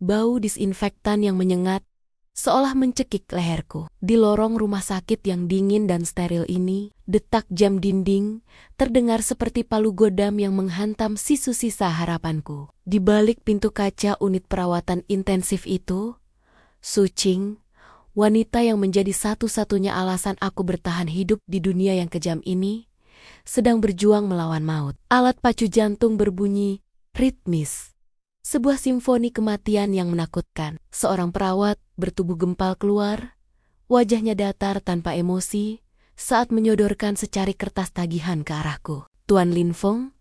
Bau disinfektan yang menyengat, seolah mencekik leherku. Di lorong rumah sakit yang dingin dan steril ini, detak jam dinding terdengar seperti palu godam yang menghantam sisa-sisa harapanku. Di balik pintu kaca unit perawatan intensif itu, Sucing, wanita yang menjadi satu-satunya alasan aku bertahan hidup di dunia yang kejam ini, sedang berjuang melawan maut. Alat pacu jantung berbunyi ritmis. Sebuah simfoni kematian yang menakutkan. Seorang perawat bertubuh gempal keluar, wajahnya datar tanpa emosi, saat menyodorkan secari kertas tagihan ke arahku. Tuan Lin Feng,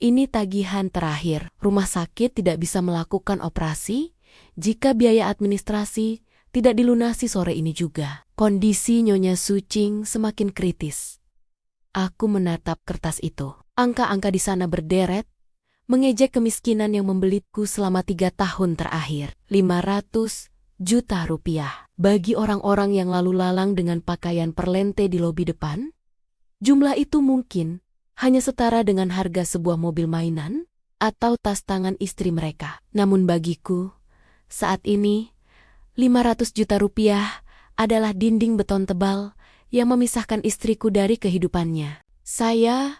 ini tagihan terakhir. Rumah sakit tidak bisa melakukan operasi jika biaya administrasi tidak dilunasi sore ini juga. Kondisi Nyonya Sucing semakin kritis. Aku menatap kertas itu. Angka-angka di sana berderet, mengejek kemiskinan yang membelitku selama 3 tahun terakhir. 500 juta rupiah. Bagi orang-orang yang lalu lalang dengan pakaian perlente di lobi depan, jumlah itu mungkin hanya setara dengan harga sebuah mobil mainan atau tas tangan istri mereka. Namun bagiku, saat ini, 500 juta rupiah adalah dinding beton tebal yang memisahkan istriku dari kehidupannya. Saya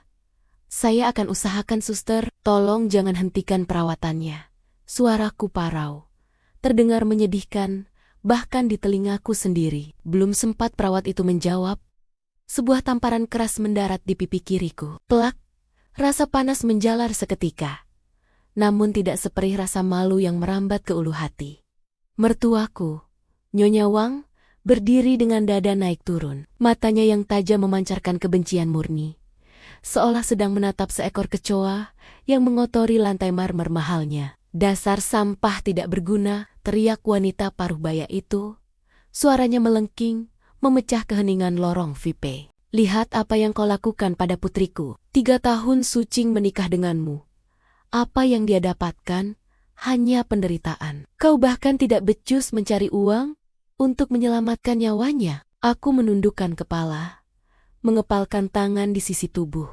akan usahakan, suster. Tolong jangan hentikan perawatannya. Suaraku parau, terdengar menyedihkan, bahkan di telingaku sendiri. Belum sempat perawat itu menjawab, sebuah tamparan keras mendarat di pipi kiriku. Plak, rasa panas menjalar seketika. Namun tidak seperih rasa malu yang merambat ke ulu hati. Mertuaku, Nyonya Wang, berdiri dengan dada naik turun. Matanya yang tajam memancarkan kebencian murni, seolah sedang menatap seekor kecoa yang mengotori lantai marmer mahalnya. Dasar sampah tidak berguna, teriak wanita paruh baya itu. Suaranya melengking, memecah keheningan lorong VIP. Lihat apa yang kau lakukan pada putriku. 3 tahun Sucing menikah denganmu. Apa yang dia dapatkan? Hanya penderitaan. Kau bahkan tidak becus mencari uang untuk menyelamatkan nyawanya. Aku menundukkan kepala, mengepalkan tangan di sisi tubuh.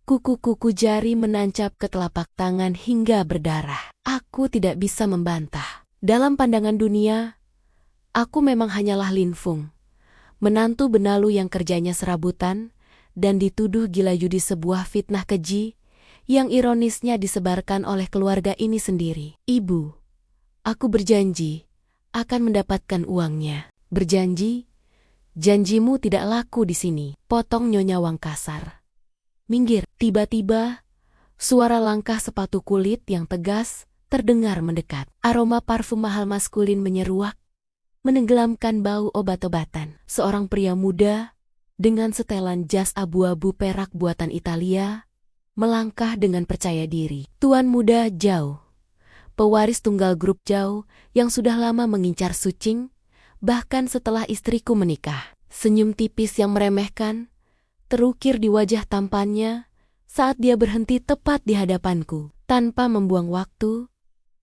Kuku-kuku jari menancap ke telapak tangan hingga berdarah. Aku tidak bisa membantah. Dalam pandangan dunia, aku memang hanyalah Lin Feng, menantu benalu yang kerjanya serabutan dan dituduh gila judi, sebuah fitnah keji yang ironisnya disebarkan oleh keluarga ini sendiri. Ibu, aku berjanji akan mendapatkan uangnya. Berjanji? Janjimu tidak laku di sini, potong Nyonya Wang kasar. Minggir. Tiba-tiba, suara langkah sepatu kulit yang tegas terdengar mendekat. Aroma parfum mahal maskulin menyeruak, menenggelamkan bau obat-obatan. Seorang pria muda dengan setelan jas abu-abu perak buatan Italia melangkah dengan percaya diri. Tuan muda Zhao, pewaris tunggal grup Zhao yang sudah lama mengincar Sucing, bahkan setelah istriku menikah. Senyum tipis yang meremehkan terukir di wajah tampannya saat dia berhenti tepat di hadapanku. Tanpa membuang waktu,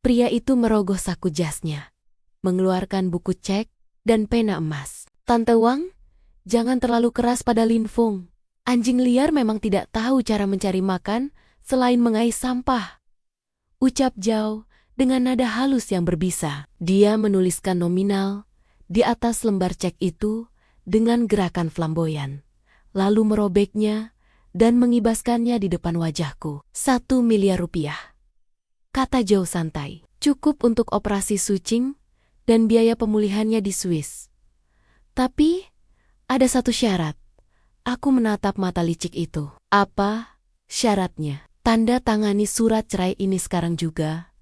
pria itu merogoh saku jasnya, mengeluarkan buku cek dan pena emas. Tante Wang, jangan terlalu keras pada Lin Feng. Anjing liar memang tidak tahu cara mencari makan selain mengais sampah, ucap Zhao dengan nada halus yang berbisa. Dia menuliskan nominal di atas lembar cek itu dengan gerakan flamboyan, lalu merobeknya dan mengibaskannya di depan wajahku. 1 miliar rupiah, kata Zhao santai. Cukup untuk operasi Sucing dan biaya pemulihannya di Swiss. Tapi, ada satu syarat. Aku menatap mata licik itu. Apa syaratnya? Tanda tangani surat cerai ini sekarang juga.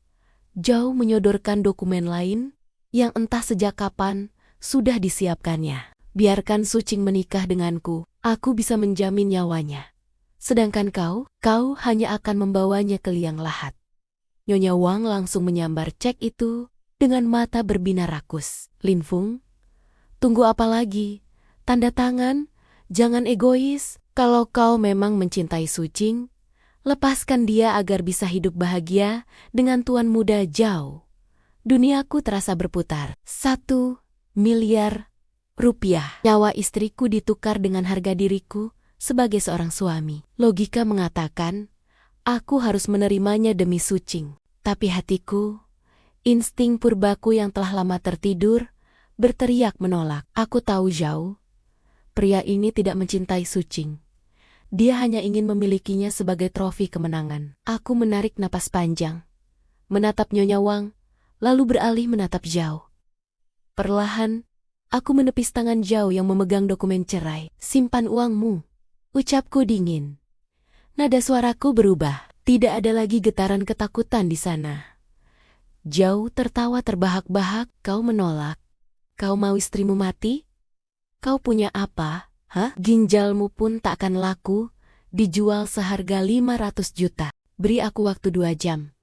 Zhao menyodorkan dokumen lain yang entah sejak kapan sudah disiapkannya. Biarkan Sucing menikah denganku, aku bisa menjamin nyawanya. Sedangkan kau hanya akan membawanya ke liang lahat. Nyonya Wang langsung menyambar cek itu dengan mata berbinar rakus. Lin Feng, tunggu apa lagi? Tanda tangan, jangan egois. Kalau kau memang mencintai Sucing, lepaskan dia agar bisa hidup bahagia dengan tuan muda Zhao. Duniaku terasa berputar. 1 miliar rupiah. Nyawa istriku ditukar dengan harga diriku sebagai seorang suami. Logika mengatakan, aku harus menerimanya demi Sucing. Tapi hatiku Insting purbaku yang telah lama tertidur berteriak menolak. Aku tahu Zhao, pria ini tidak mencintai Sucing. Dia hanya ingin memilikinya sebagai trofi kemenangan. Aku menarik napas panjang, menatap Nyonya Wang, lalu beralih menatap Zhao. Perlahan, aku menepis tangan Zhao yang memegang dokumen cerai. Simpan uangmu, ucapku dingin. Nada suaraku berubah. Tidak ada lagi getaran ketakutan di sana. Zhao tertawa terbahak-bahak. Kau menolak? Kau mau istrimu mati? Kau punya apa? Hah? Ginjalmu pun tak akan laku, dijual seharga 500 juta. Beri aku waktu 2 jam.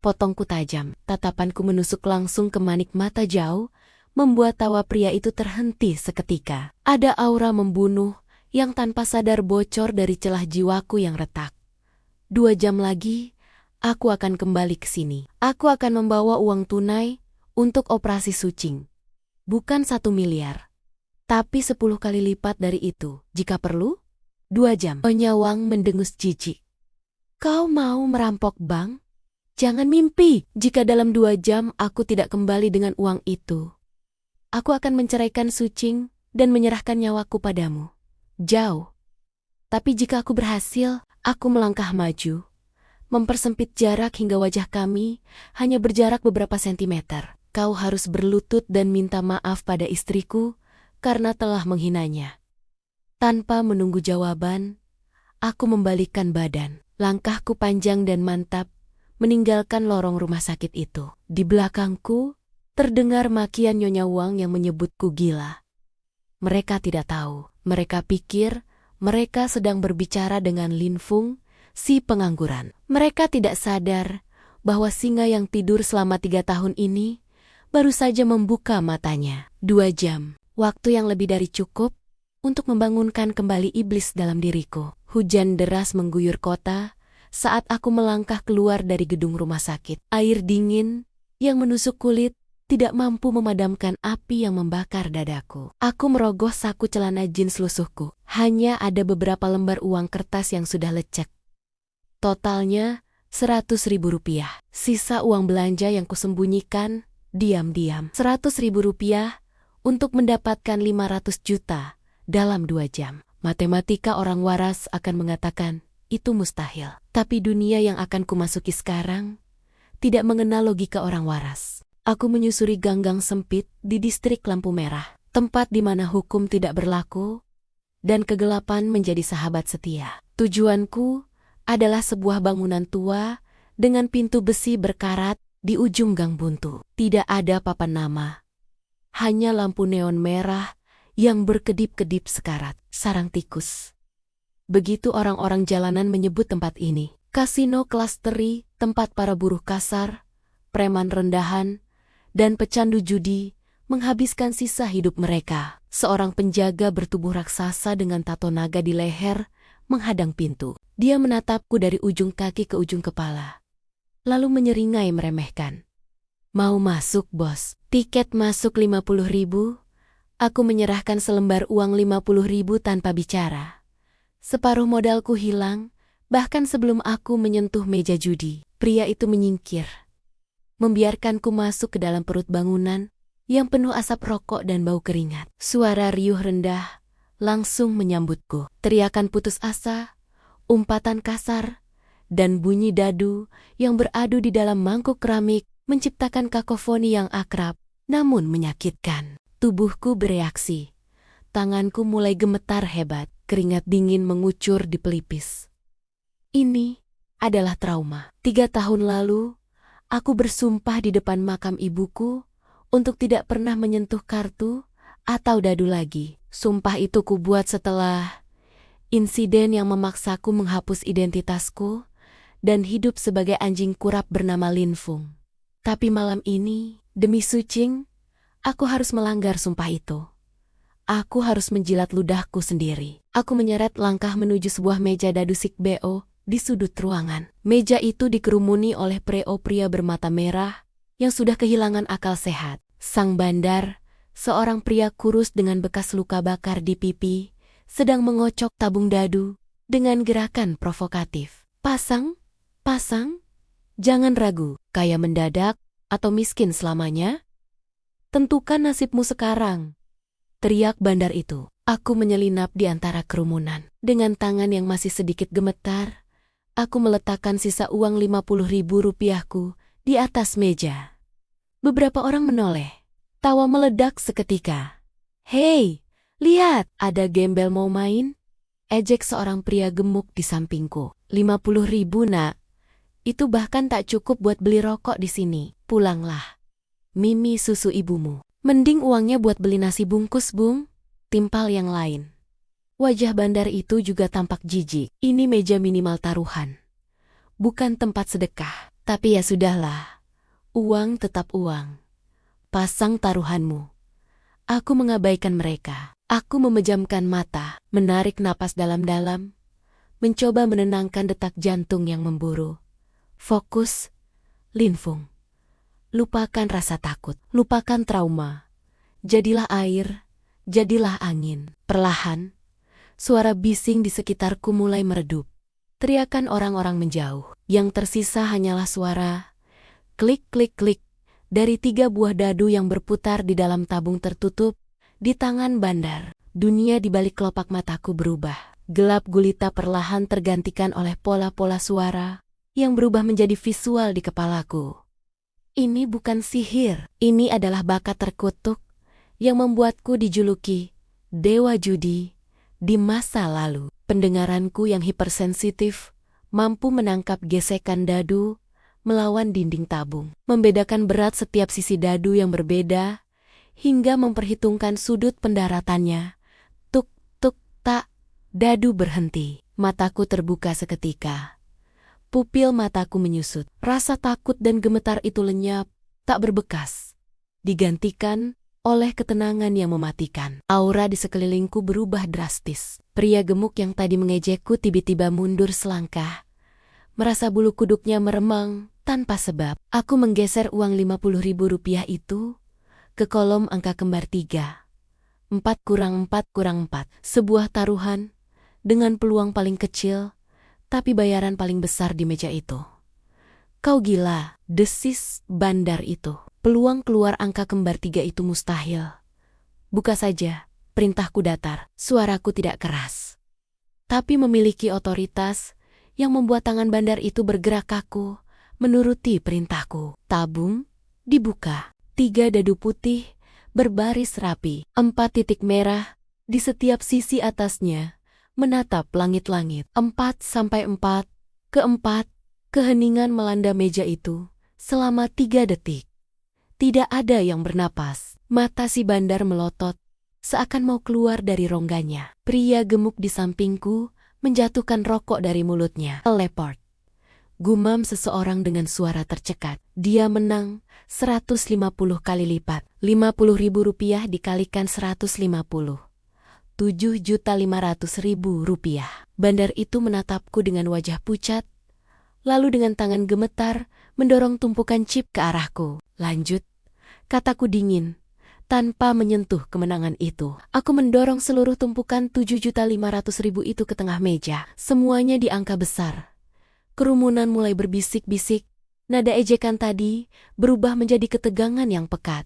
Potongku tajam. Tatapanku menusuk langsung ke manik mata Zhao, membuat tawa pria itu terhenti seketika. Ada aura membunuh yang tanpa sadar bocor dari celah jiwaku yang retak. 2 jam lagi, aku akan kembali ke sini. Aku akan membawa uang tunai untuk operasi Sucing. Bukan 1 miliar, tapi 10 kali lipat dari itu. Jika perlu, 2 jam. Nyonya Wang mendengus jijik. Kau mau merampok bank? Jangan mimpi. Jika dalam 2 jam aku tidak kembali dengan uang itu, aku akan menceraikan Sucing dan menyerahkan nyawaku padamu. Jauh. Tapi jika aku berhasil, aku melangkah maju, mempersempit jarak hingga wajah kami hanya berjarak beberapa sentimeter. Kau harus berlutut dan minta maaf pada istriku karena telah menghinanya. Tanpa menunggu jawaban, aku membalikkan badan. Langkahku panjang dan mantap, meninggalkan lorong rumah sakit itu. Di belakangku, terdengar makian Nyonya Wang yang menyebutku gila. Mereka tidak tahu. Mereka pikir mereka sedang berbicara dengan Lin Fung, si pengangguran. Mereka tidak sadar bahwa singa yang tidur selama 3 tahun ini baru saja membuka matanya. 2 jam, waktu yang lebih dari cukup untuk membangunkan kembali iblis dalam diriku. Hujan deras mengguyur kota saat aku melangkah keluar dari gedung rumah sakit. Air dingin yang menusuk kulit tidak mampu memadamkan api yang membakar dadaku. Aku merogoh saku celana jeans lusuhku. Hanya ada beberapa lembar uang kertas yang sudah lecek. Totalnya 100.000 rupiah. Sisa uang belanja yang kusembunyikan diam-diam. 100.000 rupiah untuk mendapatkan 500 juta dalam 2 jam. Matematika orang waras akan mengatakan itu mustahil. Tapi dunia yang akan kumasuki sekarang tidak mengenal logika orang waras. Aku menyusuri gang-gang sempit di distrik lampu merah, tempat di mana hukum tidak berlaku dan kegelapan menjadi sahabat setia. Tujuanku adalah sebuah bangunan tua dengan pintu besi berkarat di ujung gang buntu. Tidak ada papan nama, hanya lampu neon merah yang berkedip-kedip sekarat. Sarang tikus. Begitu orang-orang jalanan menyebut tempat ini. Kasino kelas teri, tempat para buruh kasar, preman rendahan, dan pecandu judi menghabiskan sisa hidup mereka. Seorang penjaga bertubuh raksasa dengan tato naga di leher menghadang pintu. Dia menatapku dari ujung kaki ke ujung kepala, lalu menyeringai meremehkan. Mau masuk, bos? Tiket masuk 50.000. Aku menyerahkan selembar uang 50.000 tanpa bicara. Separuh modalku hilang, bahkan sebelum aku menyentuh meja judi. Pria itu menyingkir, membiarkanku masuk ke dalam perut bangunan yang penuh asap rokok dan bau keringat. Suara riuh rendah langsung menyambutku. Teriakan putus asa, umpatan kasar, dan bunyi dadu yang beradu di dalam mangkuk keramik menciptakan kakofoni yang akrab namun menyakitkan. Tubuhku bereaksi. Tanganku mulai gemetar hebat, keringat dingin mengucur di pelipis. Ini adalah trauma. 3 tahun lalu, aku bersumpah di depan makam ibuku untuk tidak pernah menyentuh kartu atau dadu lagi. Sumpah itu kubuat setelah insiden yang memaksaku menghapus identitasku dan hidup sebagai anjing kurap bernama Lin Fung. Tapi malam ini, demi Sucing, aku harus melanggar sumpah itu. Aku harus menjilat ludahku sendiri. Aku menyeret langkah menuju sebuah meja dadu sikbeo di sudut ruangan. Meja itu dikerumuni oleh pria bermata merah yang sudah kehilangan akal sehat. Sang bandar, seorang pria kurus dengan bekas luka bakar di pipi, sedang mengocok tabung dadu dengan gerakan provokatif. Pasang, pasang, jangan ragu. Kaya mendadak, atau miskin selamanya? Tentukan nasibmu sekarang, teriak bandar itu. Aku menyelinap di antara kerumunan. Dengan tangan yang masih sedikit gemetar, aku meletakkan sisa uang 50.000 rupiahku di atas meja. Beberapa orang menoleh. Tawa meledak seketika. "Hei, lihat, ada gembel mau main?" Ejek seorang pria gemuk di sampingku. 50.000 nak. Itu bahkan tak cukup buat beli rokok di sini. Pulanglah. Mimi susu ibumu. Mending uangnya buat beli nasi bungkus, Bung. Timpal yang lain. Wajah bandar itu juga tampak jijik. Ini meja minimal taruhan. Bukan tempat sedekah. Tapi ya sudahlah. Uang tetap uang. Pasang taruhanmu. Aku mengabaikan mereka. Aku memejamkan mata, menarik napas dalam-dalam, mencoba menenangkan detak jantung yang memburu. Fokus, Linfung. Lupakan rasa takut, lupakan trauma. Jadilah air, jadilah angin. Perlahan, suara bising di sekitarku mulai meredup. Teriakan orang-orang menjauh. Yang tersisa hanyalah suara klik-klik-klik dari 3 buah dadu yang berputar di dalam tabung tertutup di tangan bandar. Dunia di balik kelopak mataku berubah. Gelap gulita perlahan tergantikan oleh pola-pola suara yang berubah menjadi visual di kepalaku. Ini bukan sihir, ini adalah bakat terkutuk yang membuatku dijuluki Dewa Judi di masa lalu. Pendengaranku yang hipersensitif mampu menangkap gesekan dadu melawan dinding tabung, membedakan berat setiap sisi dadu yang berbeda, hingga memperhitungkan sudut pendaratannya. Tuk, tuk, tak, dadu berhenti. Mataku terbuka seketika. Pupil mataku menyusut. Rasa takut dan gemetar itu lenyap, tak berbekas. Digantikan oleh ketenangan yang mematikan. Aura di sekelilingku berubah drastis. Pria gemuk yang tadi mengejekku tiba-tiba mundur selangkah. Merasa bulu kuduknya meremang tanpa sebab. Aku menggeser uang 50.000 rupiah itu ke kolom angka kembar 3. 4 kurang 4 kurang 4. Sebuah taruhan dengan peluang paling kecil, tapi bayaran paling besar di meja itu. "Kau gila," desis bandar itu. "Peluang keluar angka kembar 3 itu mustahil." "Buka saja," perintahku datar. Suaraku tidak keras, tapi memiliki otoritas yang membuat tangan bandar itu bergerak kaku menuruti perintahku. Tabung dibuka. 3 dadu putih berbaris rapi. 4 titik merah di setiap sisi atasnya menatap langit-langit. 4-4. Keempat, keheningan melanda meja itu selama 3 detik. Tidak ada yang bernapas. Mata si bandar melotot, seakan mau keluar dari rongganya. Pria gemuk di sampingku menjatuhkan rokok dari mulutnya. "Teleport," gumam seseorang dengan suara tercekat. "Dia menang 150 kali lipat. 50.000 rupiah dikalikan 150. 7.500.000 rupiah. Bandar itu menatapku dengan wajah pucat, lalu dengan tangan gemetar mendorong tumpukan chip ke arahku. "Lanjut," kataku dingin, tanpa menyentuh kemenangan itu. Aku mendorong seluruh tumpukan 7.500.000 itu ke tengah meja. Semuanya di angka besar. Kerumunan mulai berbisik-bisik. Nada ejekan tadi berubah menjadi ketegangan yang pekat.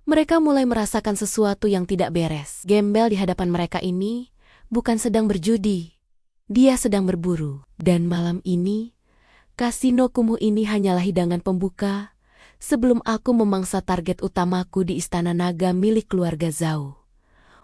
Mereka mulai merasakan sesuatu yang tidak beres. Gembel di hadapan mereka ini bukan sedang berjudi. Dia sedang berburu. Dan malam ini, kasino kumuh ini hanyalah hidangan pembuka sebelum aku memangsa target utamaku di Istana Naga milik keluarga Zhao.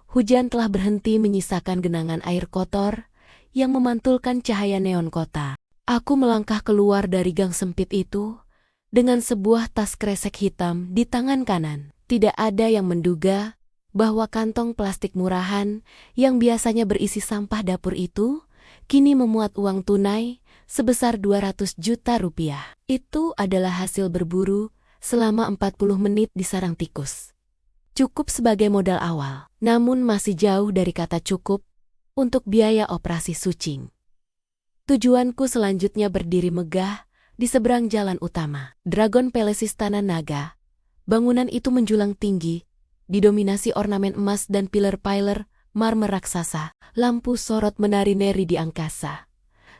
Hujan telah berhenti menyisakan genangan air kotor yang memantulkan cahaya neon kota. Aku melangkah keluar dari gang sempit itu dengan sebuah tas kresek hitam di tangan kanan. Tidak ada yang menduga bahwa kantong plastik murahan yang biasanya berisi sampah dapur itu kini memuat uang tunai sebesar 200 juta rupiah. Itu adalah hasil berburu selama 40 menit di sarang tikus. Cukup sebagai modal awal, namun masih jauh dari kata cukup untuk biaya operasi Sucing. Tujuanku selanjutnya berdiri megah di seberang jalan utama. Dragon Palace Istana Naga. Bangunan itu menjulang tinggi, didominasi ornamen emas dan pilar-pilar marmer raksasa. Lampu sorot menari-nari di angkasa,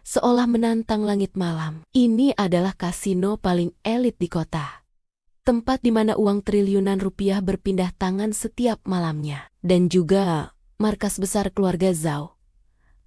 seolah menantang langit malam. Ini adalah kasino paling elit di kota. Tempat di mana uang triliunan rupiah berpindah tangan setiap malamnya. Dan juga markas besar keluarga Zhao.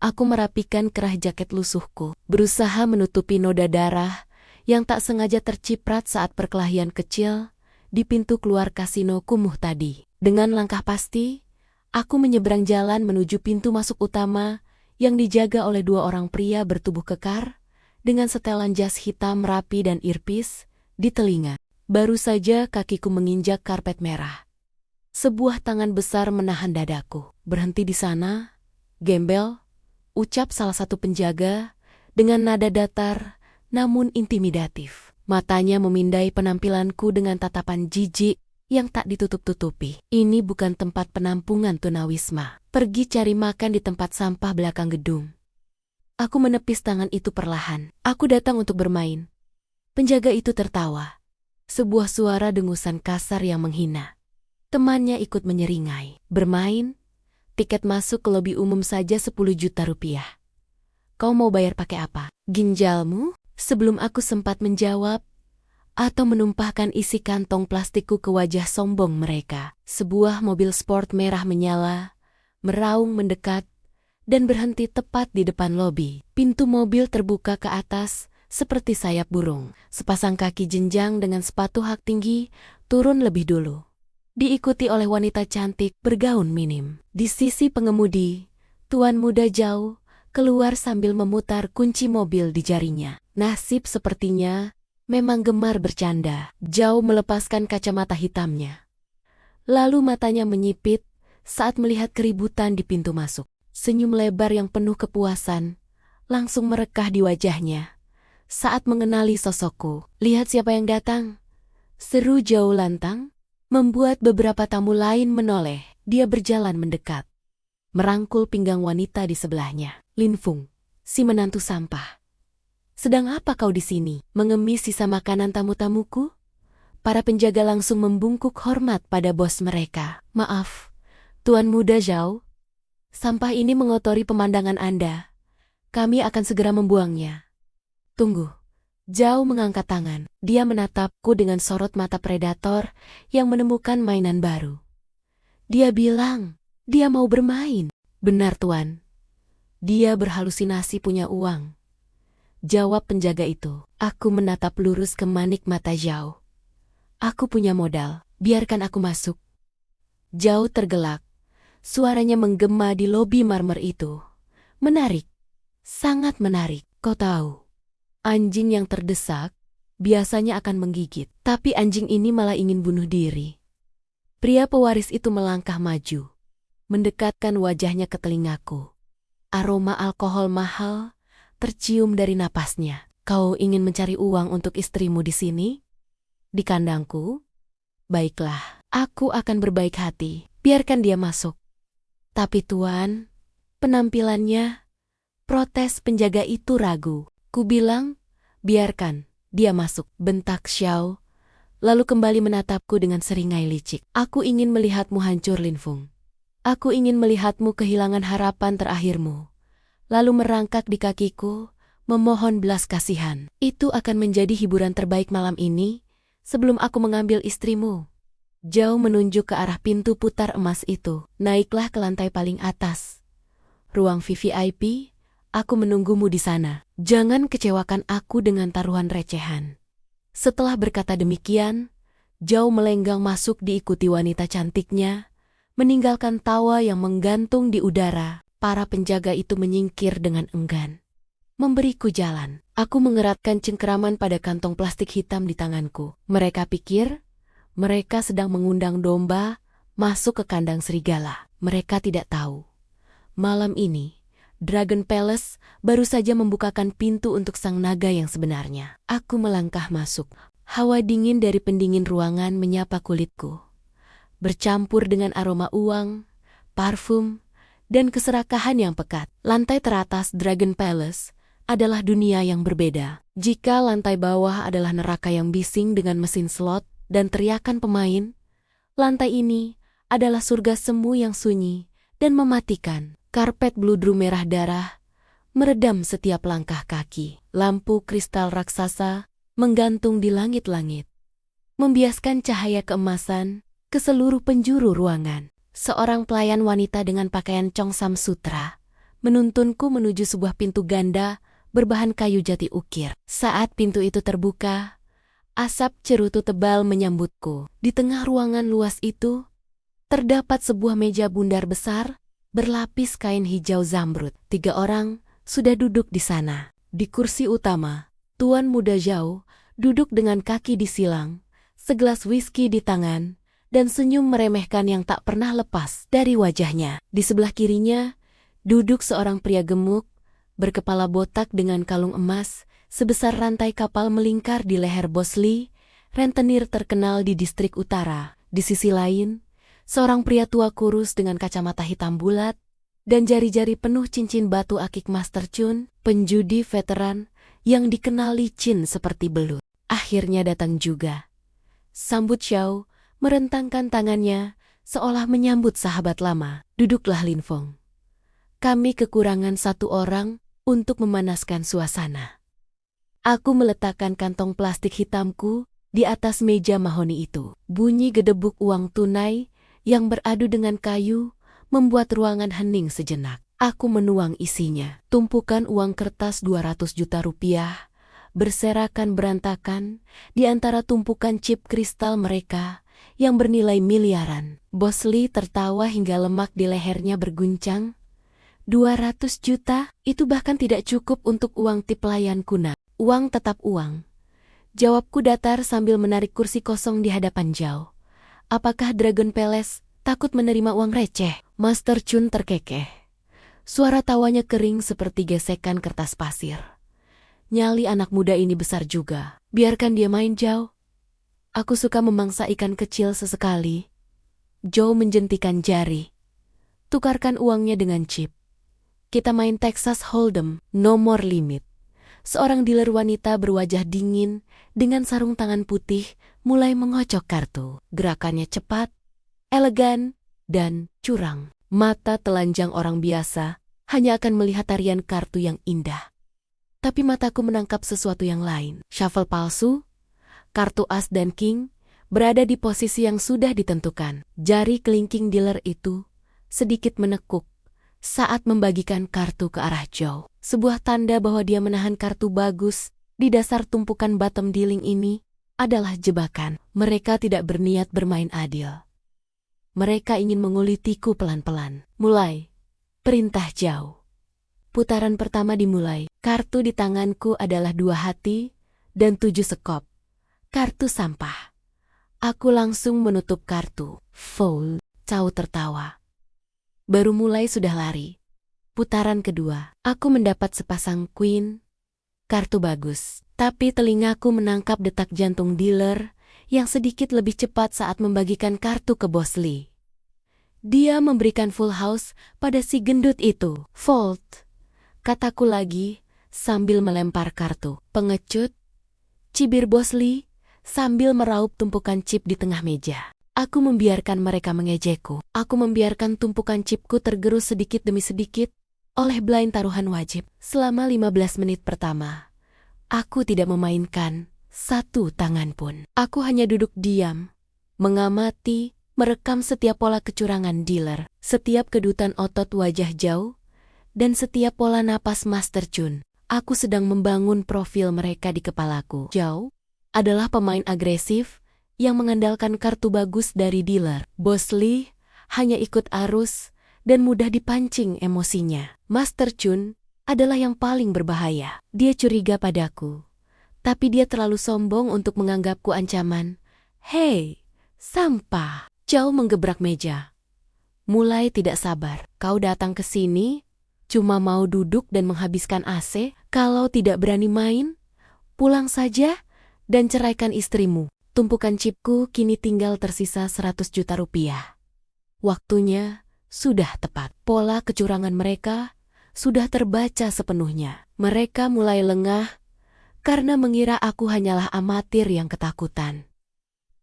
Aku merapikan kerah jaket lusuhku, berusaha menutupi noda darah yang tak sengaja terciprat saat perkelahian kecil di pintu keluar kasino kumuh tadi. Dengan langkah pasti, aku menyeberang jalan menuju pintu masuk utama yang dijaga oleh dua orang pria bertubuh kekar dengan setelan jas hitam rapi dan earpiece di telinga. Baru saja kakiku menginjak karpet merah. Sebuah tangan besar menahan dadaku. Berhenti di sana, gembel, ucap salah satu penjaga dengan nada datar namun intimidatif. Matanya memindai penampilanku dengan tatapan jijik yang tak ditutup-tutupi. Ini bukan tempat penampungan tunawisma. Pergi cari makan di tempat sampah belakang gedung. Aku menepis tangan itu perlahan. Aku datang untuk bermain. Penjaga itu tertawa. Sebuah suara dengusan kasar yang menghina. Temannya ikut menyeringai. Bermain? Tiket masuk ke lobi umum saja 10 juta rupiah. Kau mau bayar pakai apa? Ginjalmu? Sebelum aku sempat menjawab atau menumpahkan isi kantong plastikku ke wajah sombong mereka, sebuah mobil sport merah menyala, meraung mendekat, dan berhenti tepat di depan lobi. Pintu mobil terbuka ke atas seperti sayap burung. Sepasang kaki jenjang dengan sepatu hak tinggi turun lebih dulu. Diikuti oleh wanita cantik bergaun minim. Di sisi pengemudi, tuan muda Zhao keluar sambil memutar kunci mobil di jarinya. Nasib sepertinya memang gemar bercanda. Zhao melepaskan kacamata hitamnya. Lalu matanya menyipit saat melihat keributan di pintu masuk. Senyum lebar yang penuh kepuasan langsung merekah di wajahnya saat mengenali sosokku. Lihat siapa yang datang, seru Zhao lantang. Membuat beberapa tamu lain menoleh. Dia berjalan mendekat, merangkul pinggang wanita di sebelahnya. Lin Feng, si menantu sampah. Sedang apa kau di sini? Mengemis sisa makanan tamu-tamuku? Para penjaga langsung membungkuk hormat pada bos mereka. Maaf, Tuan Muda Zhao. Sampah ini mengotori pemandangan Anda. Kami akan segera membuangnya. Tunggu. Zhao mengangkat tangan. Dia menatapku dengan sorot mata predator yang menemukan mainan baru. Dia bilang, dia mau bermain. Benar, Tuan. Dia berhalusinasi punya uang. Jawab penjaga itu. Aku menatap lurus ke manik mata Zhao. Aku punya modal, biarkan aku masuk. Zhao tergelak. Suaranya menggema di lobi marmer itu. Menarik. Sangat menarik. Kau tahu, anjing yang terdesak biasanya akan menggigit, tapi anjing ini malah ingin bunuh diri. Pria pewaris itu melangkah maju, mendekatkan wajahnya ke telingaku. Aroma alkohol mahal tercium dari napasnya. Kau ingin mencari uang untuk istrimu di sini? Di kandangku? Baiklah, aku akan berbaik hati, biarkan dia masuk. Tapi Tuan, penampilannya, protes penjaga itu ragu. Ku bilang, biarkan dia masuk, bentak Xiao, lalu kembali menatapku dengan seringai licik. Aku ingin melihatmu hancur, Lin Feng. Aku ingin melihatmu kehilangan harapan terakhirmu. Lalu merangkak di kakiku, memohon belas kasihan. Itu akan menjadi hiburan terbaik malam ini, sebelum aku mengambil istrimu. Zhao menunjuk ke arah pintu putar emas itu. Naiklah ke lantai paling atas. Ruang VVIP, aku menunggumu di sana. Jangan kecewakan aku dengan taruhan recehan. Setelah berkata demikian, Zhao melenggang masuk diikuti wanita cantiknya, meninggalkan tawa yang menggantung di udara. Para penjaga itu menyingkir dengan enggan. Memberiku jalan. Aku mengeratkan cengkeraman pada kantong plastik hitam di tanganku. Mereka pikir mereka sedang mengundang domba masuk ke kandang serigala. Mereka tidak tahu. Malam ini, Dragon Palace baru saja membukakan pintu untuk sang naga yang sebenarnya. Aku melangkah masuk. Hawa dingin dari pendingin ruangan menyapa kulitku, bercampur dengan aroma uang, parfum, dan keserakahan yang pekat. Lantai teratas Dragon Palace adalah dunia yang berbeda. Jika lantai bawah adalah neraka yang bising dengan mesin slot dan teriakan pemain, lantai ini adalah surga semu yang sunyi dan mematikan. Karpet bludru merah darah meredam setiap langkah kaki. Lampu kristal raksasa menggantung di langit-langit. membiaskan cahaya keemasan ke seluruh penjuru ruangan. Seorang pelayan wanita dengan pakaian Chongsam Sutra menuntunku menuju sebuah pintu ganda berbahan kayu jati ukir. Saat pintu itu terbuka, asap cerutu tebal menyambutku. Di tengah ruangan luas itu, terdapat sebuah meja bundar besar berlapis kain hijau zamrud. 3 orang sudah duduk di sana. Di kursi utama, Tuan Muda Zhao duduk dengan kaki disilang, segelas whisky di tangan, dan senyum meremehkan yang tak pernah lepas dari wajahnya. Di sebelah kirinya, duduk seorang pria gemuk, berkepala botak dengan kalung emas, sebesar rantai kapal melingkar di leher Bos Lee, rentenir terkenal di distrik utara. Di sisi lain, seorang pria tua kurus dengan kacamata hitam bulat, dan jari-jari penuh cincin batu akik Master Chun, penjudi veteran yang dikenal licin seperti belut. Akhirnya datang juga. Sambut Xiao merentangkan tangannya seolah menyambut sahabat lama. Duduklah Lin Feng. Kami kekurangan 1 orang untuk memanaskan suasana. Aku meletakkan kantong plastik hitamku di atas meja mahoni itu. Bunyi gedebuk uang tunai yang beradu dengan kayu membuat ruangan hening sejenak. Aku menuang isinya. Tumpukan uang kertas 200 juta rupiah berserakan berantakan di antara tumpukan chip kristal mereka yang bernilai miliaran. Bos Lee tertawa hingga lemak di lehernya berguncang. 200 juta? Itu bahkan tidak cukup untuk uang tip pelayan kuna. Uang tetap uang. Jawabku datar sambil menarik kursi kosong di hadapan Zhao. Apakah Dragon Palace takut menerima uang receh? Master Chun terkekeh. Suara tawanya kering seperti gesekan kertas pasir. Nyali anak muda ini besar juga. Biarkan dia main, Zhao. Aku suka memangsa ikan kecil sesekali. Zhao menjentikan jari. Tukarkan uangnya dengan chip. Kita main Texas Hold'em, no more limit. Seorang dealer wanita berwajah dingin dengan sarung tangan putih mulai mengocok kartu. Gerakannya cepat, elegan, dan curang. Mata telanjang orang biasa hanya akan melihat tarian kartu yang indah. Tapi mataku menangkap sesuatu yang lain. Shuffle palsu, kartu as dan king, berada di posisi yang sudah ditentukan. Jari kelingking dealer itu sedikit menekuk saat membagikan kartu ke arah Zhao. Sebuah tanda bahwa dia menahan kartu bagus di dasar tumpukan bottom dealing ini adalah jebakan. Mereka tidak berniat bermain adil. Mereka ingin mengulitiku pelan-pelan. Mulai, perintah Zhao. Putaran pertama dimulai. Kartu di tanganku adalah 2 hati dan 7 sekop. Kartu sampah. Aku langsung menutup kartu. Foul, Zhao tertawa. Baru mulai sudah lari. Putaran kedua, aku mendapat sepasang queen. Kartu bagus. Tapi telingaku menangkap detak jantung dealer yang sedikit lebih cepat saat membagikan kartu ke Bos Lee. Dia memberikan full house pada si gendut itu. Fold, kataku lagi sambil melempar kartu. Pengecut, cibir Bos Lee sambil meraup tumpukan chip di tengah meja. Aku membiarkan mereka mengejekku. Aku membiarkan tumpukan chipku tergerus sedikit demi sedikit oleh blind taruhan wajib. Selama 15 menit pertama, aku tidak memainkan 1 tangan pun. Aku hanya duduk diam, mengamati, merekam setiap pola kecurangan dealer, setiap kedutan otot wajah Zhao, dan setiap pola napas Master Chun. Aku sedang membangun profil mereka di kepalaku. Zhao adalah pemain agresif yang mengandalkan kartu bagus dari dealer. Bos Lee hanya ikut arus dan mudah dipancing emosinya. Master Chun adalah yang paling berbahaya. Dia curiga padaku, tapi dia terlalu sombong untuk menganggapku ancaman. Hei, sampah! Zhao menggebrak meja. Mulai tidak sabar. Kau datang ke sini cuma mau duduk dan menghabiskan AC? Kalau tidak berani main, pulang saja dan ceraikan istrimu. Tumpukan chipku kini tinggal tersisa 100 juta rupiah. Waktunya sudah tepat. Pola kecurangan mereka sudah terbaca sepenuhnya. Mereka mulai lengah karena mengira aku hanyalah amatir yang ketakutan.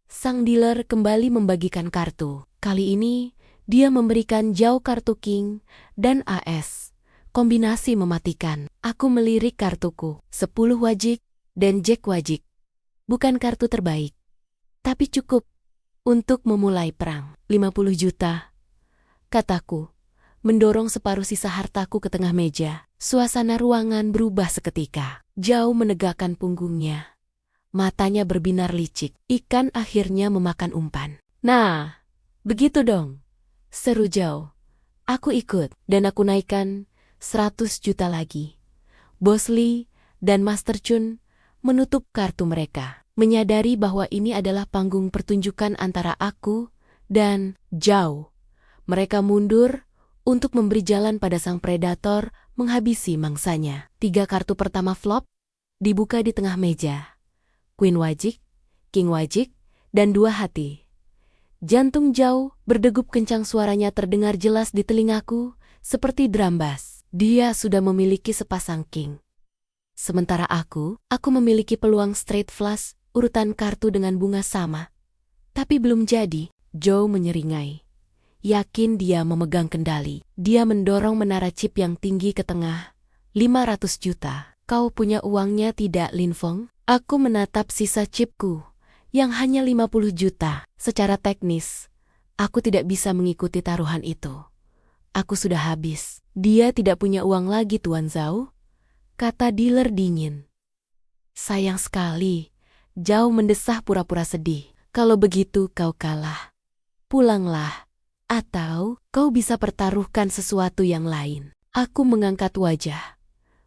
Sang dealer kembali membagikan kartu. Kali ini dia memberikan Zhao kartu king dan AS. Kombinasi mematikan. Aku melirik kartuku. 10 wajik dan jack wajik. Bukan kartu terbaik. Tapi cukup untuk memulai perang. 50 juta, kataku, mendorong separuh sisa hartaku ke tengah meja. Suasana ruangan berubah seketika. Zhao menegakkan punggungnya. Matanya berbinar licik. Ikan akhirnya memakan umpan. Nah, begitu dong, seru Zhao. Aku ikut, dan aku naikkan 100 juta lagi. Bos Lee dan Master Chun menutup kartu mereka, menyadari bahwa ini adalah panggung pertunjukan antara aku dan Zhao. Mereka mundur untuk memberi jalan pada sang predator menghabisi mangsanya. 3 kartu pertama flop, dibuka di tengah meja. Queen Wajik, King Wajik, dan 2 hati. Jantung Zhao berdegup kencang, suaranya terdengar jelas di telingaku, seperti drum bass. Dia sudah memiliki sepasang king. Sementara aku memiliki peluang straight flush, urutan kartu dengan bunga sama. Tapi belum jadi. Zhao menyeringai. Yakin dia memegang kendali. Dia mendorong menara chip yang tinggi ke tengah. 500 juta. Kau punya uangnya tidak, Lin Feng? Aku menatap sisa chipku yang hanya 50 juta. Secara teknis, aku tidak bisa mengikuti taruhan itu. Aku sudah habis. Dia tidak punya uang lagi, Tuan Zhao, kata dealer dingin. Sayang sekali. Zhao mendesah pura-pura sedih. Kalau begitu kau kalah. Pulanglah. Atau kau bisa pertaruhkan sesuatu yang lain. Aku mengangkat wajah,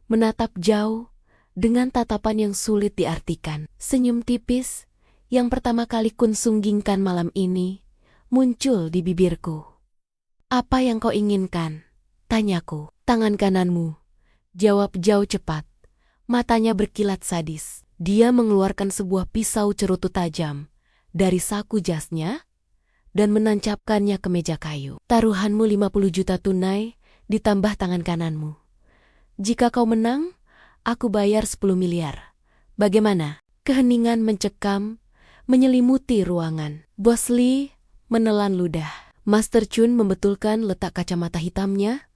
menatap Zhao dengan tatapan yang sulit diartikan. Senyum tipis yang pertama kali Kun sunggingkan malam ini muncul di bibirku. Apa yang kau inginkan? Tanyaku. Tangan kananmu, jawab Zhao cepat. Matanya berkilat sadis. Dia mengeluarkan sebuah pisau cerutu tajam dari saku jasnya dan menancapkannya ke meja kayu. Taruhanmu 50 juta tunai ditambah tangan kananmu. Jika kau menang, aku bayar 10 miliar. Bagaimana? Keheningan mencekam, menyelimuti ruangan. Bos Lee menelan ludah. Master Chun membetulkan letak kacamata hitamnya,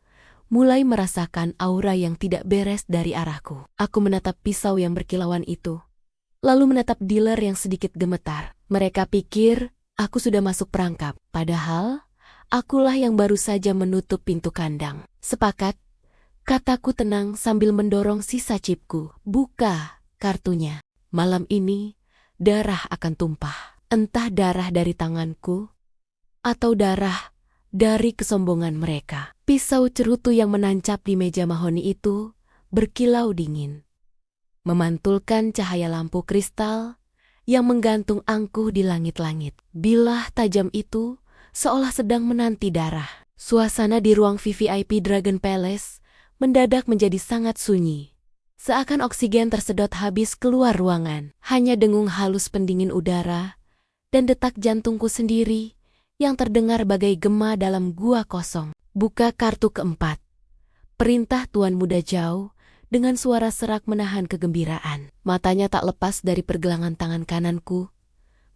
mulai merasakan aura yang tidak beres dari arahku. Aku menatap pisau yang berkilauan itu, lalu menatap dealer yang sedikit gemetar. Mereka pikir aku sudah masuk perangkap, padahal akulah yang baru saja menutup pintu kandang. Sepakat, kataku tenang sambil mendorong sisa chipku. Buka kartunya. Malam ini, darah akan tumpah. Entah darah dari tanganku, atau darah dari kesombongan mereka. Pisau cerutu yang menancap di meja mahoni itu berkilau dingin, memantulkan cahaya lampu kristal yang menggantung angkuh di langit-langit. Bilah tajam itu seolah sedang menanti darah. Suasana di ruang VVIP Dragon Palace mendadak menjadi sangat sunyi. Seakan oksigen tersedot habis keluar ruangan. Hanya dengung halus pendingin udara dan detak jantungku sendiri yang terdengar bagai gema dalam gua kosong. Buka kartu keempat. Perintah Tuan Muda Zhao dengan suara serak menahan kegembiraan. Matanya tak lepas dari pergelangan tangan kananku,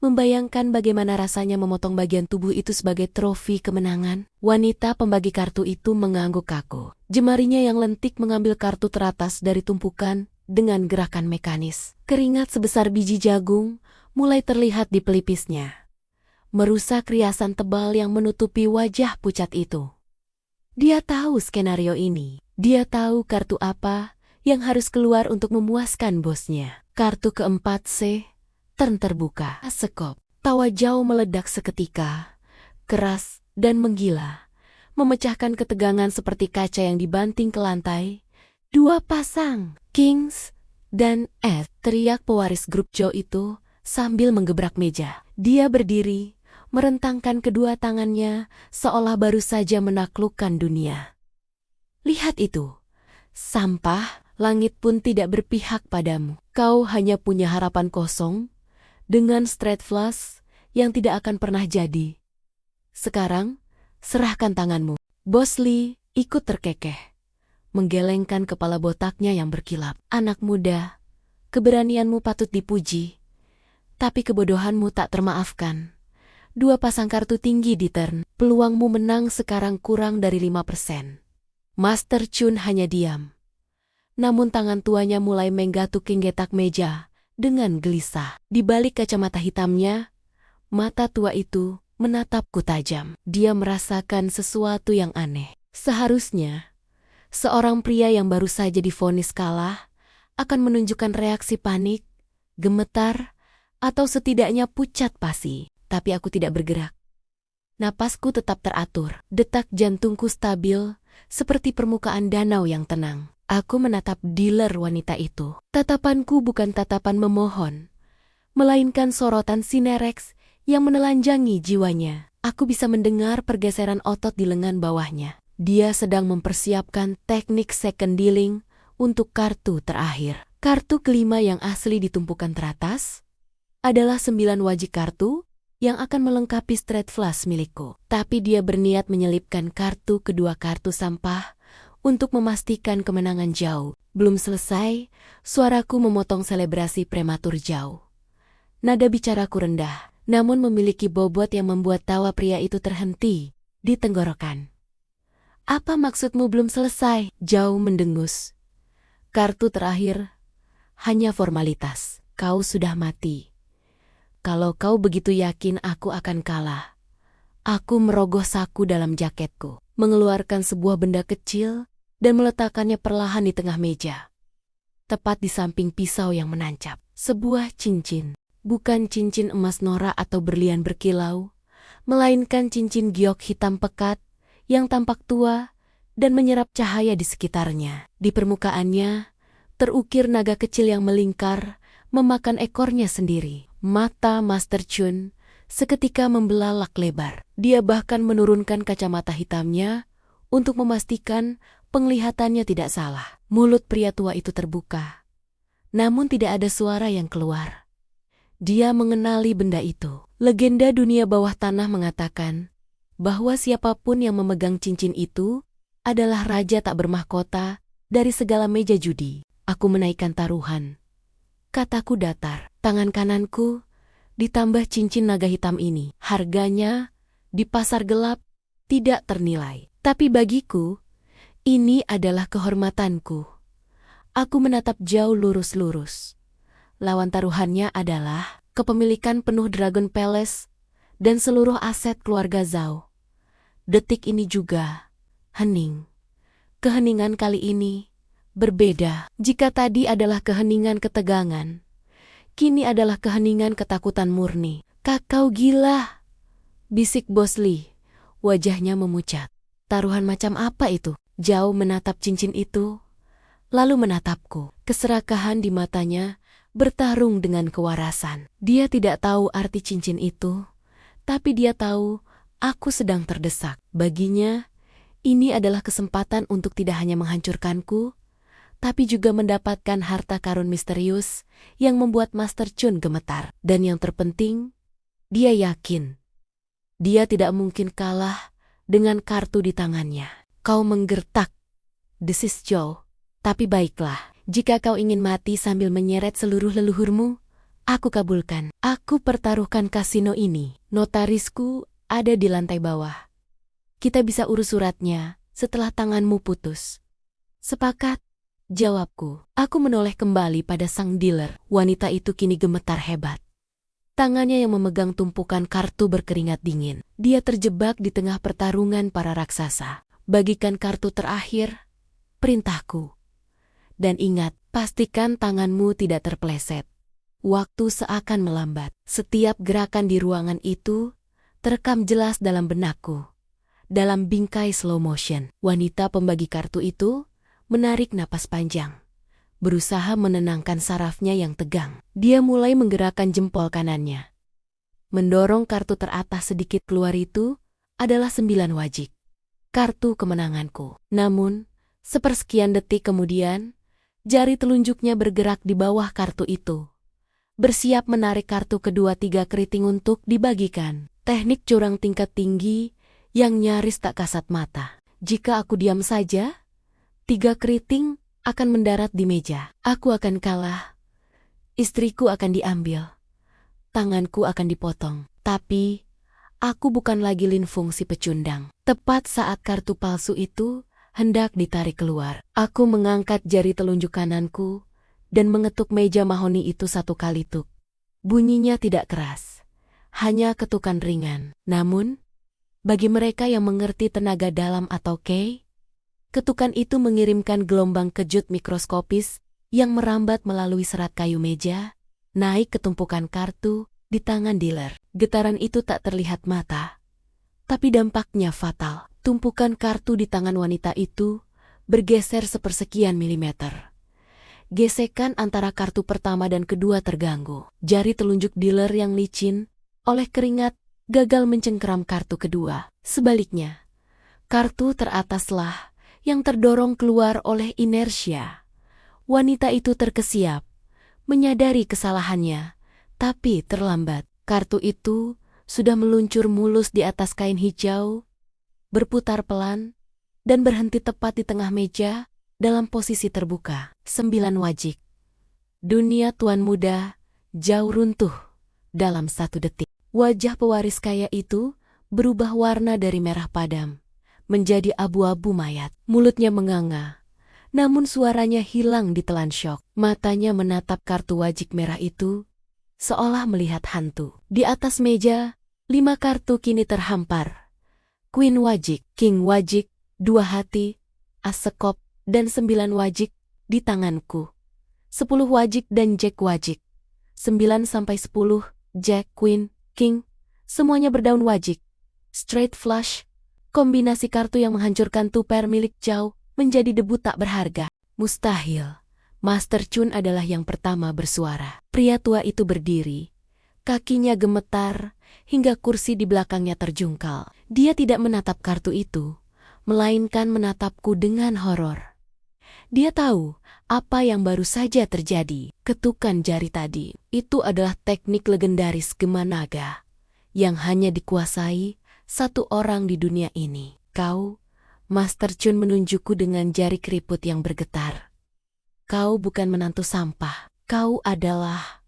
membayangkan bagaimana rasanya memotong bagian tubuh itu sebagai trofi kemenangan. Wanita pembagi kartu itu mengangguk kaku. Jemarinya yang lentik mengambil kartu teratas dari tumpukan dengan gerakan mekanis. Keringat sebesar biji jagung mulai terlihat di pelipisnya, merusak riasan tebal yang menutupi wajah pucat itu. Dia tahu skenario ini. Dia tahu kartu apa yang harus keluar untuk memuaskan bosnya. Kartu keempat C, turn terbuka. Sekop. Tawa Zhao meledak seketika, keras dan menggila, memecahkan ketegangan seperti kaca yang dibanting ke lantai. 2 pasang, Kings dan F, teriak pewaris grup Zhao itu sambil menggebrak meja. Dia berdiri, merentangkan kedua tangannya seolah baru saja menaklukkan dunia. Lihat itu. Sampah, langit pun tidak berpihak padamu. Kau hanya punya harapan kosong dengan straight flush yang tidak akan pernah jadi. Sekarang, serahkan tanganmu. Bos Lee ikut terkekeh, menggelengkan kepala botaknya yang berkilap. Anak muda, keberanianmu patut dipuji, tapi kebodohanmu tak termaafkan. 2 pasang kartu tinggi di turn, peluangmu menang sekarang kurang dari 5%. Master Chun hanya diam. Namun tangan tuanya mulai menggatuk genggetak meja dengan gelisah. Di balik kacamata hitamnya, Mata tua itu menatapku tajam. Dia merasakan sesuatu yang aneh. Seharusnya, seorang pria yang baru saja divonis kalah akan menunjukkan reaksi panik, gemetar, atau setidaknya pucat pasi. Tapi aku tidak bergerak. Napasku tetap teratur. Detak jantungku stabil, seperti permukaan danau yang tenang. Aku menatap dealer wanita itu. Tatapanku bukan tatapan memohon, melainkan sorotan sinereks yang menelanjangi jiwanya. Aku bisa mendengar pergeseran otot di lengan bawahnya. Dia sedang mempersiapkan teknik second dealing untuk kartu terakhir. Kartu kelima yang asli ditumpukan teratas adalah 9 wajik kartu yang akan melengkapi straight flush milikku. Tapi dia berniat menyelipkan kartu kedua kartu sampah untuk memastikan kemenangan jauh. Belum selesai, suaraku memotong selebrasi prematur jauh. Nada bicaraku rendah, namun memiliki bobot yang membuat tawa pria itu terhenti di tenggorokan. Apa maksudmu belum selesai? Jauh mendengus. Kartu terakhir hanya formalitas. Kau sudah mati. Kalau kau begitu yakin aku akan kalah. Aku merogoh saku dalam jaketku, mengeluarkan sebuah benda kecil dan meletakkannya perlahan di tengah meja. Tepat di samping pisau yang menancap. Sebuah cincin. Bukan cincin emas norak atau berlian berkilau, melainkan cincin giok hitam pekat yang tampak tua dan menyerap cahaya di sekitarnya. Di permukaannya, terukir naga kecil yang melingkar, memakan ekornya sendiri. Mata Master Chun seketika membelalak lebar. Dia bahkan menurunkan kacamata hitamnya untuk memastikan penglihatannya tidak salah. Mulut pria tua itu terbuka, namun tidak ada suara yang keluar. Dia mengenali benda itu. Legenda dunia bawah tanah mengatakan bahwa siapapun yang memegang cincin itu adalah raja tak bermahkota dari segala meja judi. Aku menaikkan taruhan. Kataku datar. Tangan kananku ditambah cincin naga hitam ini. Harganya di pasar gelap tidak ternilai. Tapi bagiku, ini adalah kehormatanku. Aku menatap jauh lurus-lurus. Lawan taruhannya adalah kepemilikan penuh Dragon Palace dan seluruh aset keluarga Zhao. Detik ini juga hening. Keheningan kali ini berbeda. Jika tadi adalah keheningan ketegangan, kini adalah keheningan ketakutan murni. Kau gila, bisik Bos Lee. Wajahnya memucat. Taruhan macam apa itu? Zhao menatap cincin itu, lalu menatapku. Keserakahan di matanya bertarung dengan kewarasan. Dia tidak tahu arti cincin itu, tapi dia tahu aku sedang terdesak. Baginya, ini adalah kesempatan untuk tidak hanya menghancurkanku, tapi juga mendapatkan harta karun misterius yang membuat Master Chun gemetar. Dan yang terpenting, dia yakin dia tidak mungkin kalah dengan kartu di tangannya. Kau menggertak, desis Zhao. Tapi baiklah, jika kau ingin mati sambil menyeret seluruh leluhurmu, aku kabulkan. Aku pertaruhkan kasino ini. Notarisku ada di lantai bawah. Kita bisa urus suratnya setelah tanganmu putus. Sepakat? Jawabku. Aku menoleh kembali pada sang dealer. Wanita itu kini gemetar hebat. Tangannya yang memegang tumpukan kartu berkeringat dingin. Dia terjebak di tengah pertarungan para raksasa. Bagikan kartu terakhir, perintahku. Dan ingat, pastikan tanganmu tidak terpleset. Waktu seakan melambat. Setiap gerakan di ruangan itu terekam jelas dalam benakku. Dalam bingkai slow motion, wanita pembagi kartu itu menarik napas panjang, berusaha menenangkan sarafnya yang tegang. Dia mulai menggerakkan jempol kanannya. Mendorong kartu teratas sedikit keluar itu adalah 9 wajik. Kartu kemenanganku. Namun, sepersekian detik kemudian, jari telunjuknya bergerak di bawah kartu itu, bersiap menarik kartu kedua 3 keriting untuk dibagikan. Teknik curang tingkat tinggi yang nyaris tak kasat mata. Jika aku diam saja, 3 keriting akan mendarat di meja. Aku akan kalah. Istriku akan diambil. Tanganku akan dipotong. Tapi, aku bukan lagi Lin Fung si pecundang. Tepat saat kartu palsu itu hendak ditarik keluar, aku mengangkat jari telunjuk kananku dan mengetuk meja mahoni itu 1 kali tuk. Bunyinya tidak keras. hanya ketukan ringan. Namun, bagi mereka yang mengerti tenaga dalam atau Qi, ketukan itu mengirimkan gelombang kejut mikroskopis yang merambat melalui serat kayu meja, naik ke tumpukan kartu di tangan dealer. Getaran itu tak terlihat mata, tapi dampaknya fatal. Tumpukan kartu di tangan wanita itu bergeser sepersekian milimeter. Gesekan antara kartu pertama dan kedua terganggu. Jari telunjuk dealer yang licin oleh keringat gagal mencengkeram kartu kedua. Sebaliknya, kartu terataslah yang terdorong keluar oleh inersia. Wanita itu terkesiap, menyadari kesalahannya, tapi terlambat. Kartu itu sudah meluncur mulus di atas kain hijau, berputar pelan, dan berhenti tepat di tengah meja dalam posisi terbuka. 9 wajik. Dunia tuan muda jauh runtuh dalam 1 detik. Wajah pewaris kaya itu berubah warna dari merah padam menjadi abu-abu mayat. Mulutnya menganga, namun suaranya hilang ditelan syok. Matanya menatap kartu wajik merah itu, seolah melihat hantu. Di atas meja, 5 kartu kini terhampar. Queen wajik, King wajik, 2 hati, as sekop, dan 9 wajik di tanganku. 10 wajik dan Jack wajik. 9-10, Jack, Queen, King, semuanya berdaun wajik. Straight flush, kombinasi kartu yang menghancurkan tuper milik Zhao menjadi debu tak berharga. Mustahil. Master Chun adalah yang pertama bersuara. Pria tua itu berdiri. Kakinya gemetar, hingga kursi di belakangnya terjungkal. Dia tidak menatap kartu itu, melainkan menatapku dengan horor. Dia tahu apa yang baru saja terjadi. Ketukan jari tadi, itu adalah teknik legendaris Gema Naga, yang hanya dikuasai 1 orang di dunia ini. Kau, Master Chun menunjukku dengan jari keriput yang bergetar. Kau bukan menantu sampah. Kau adalah...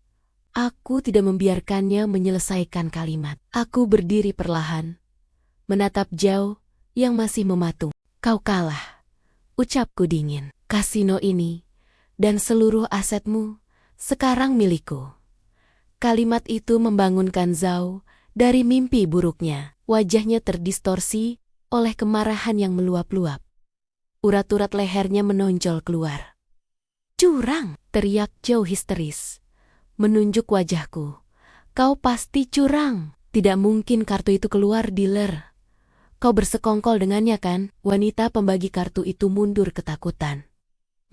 Aku tidak membiarkannya menyelesaikan kalimat. Aku berdiri perlahan, menatap Zhao yang masih mematung. Kau kalah, ucapku dingin. Kasino ini dan seluruh asetmu sekarang milikku. Kalimat itu membangunkan Zhao dari mimpi buruknya. Wajahnya terdistorsi oleh kemarahan yang meluap-luap. Urat-urat lehernya menonjol keluar. Curang, teriak Zhao histeris, menunjuk wajahku. Kau pasti curang. Tidak mungkin kartu itu keluar, dealer. Kau bersekongkol dengannya kan? Wanita pembagi kartu itu mundur ketakutan,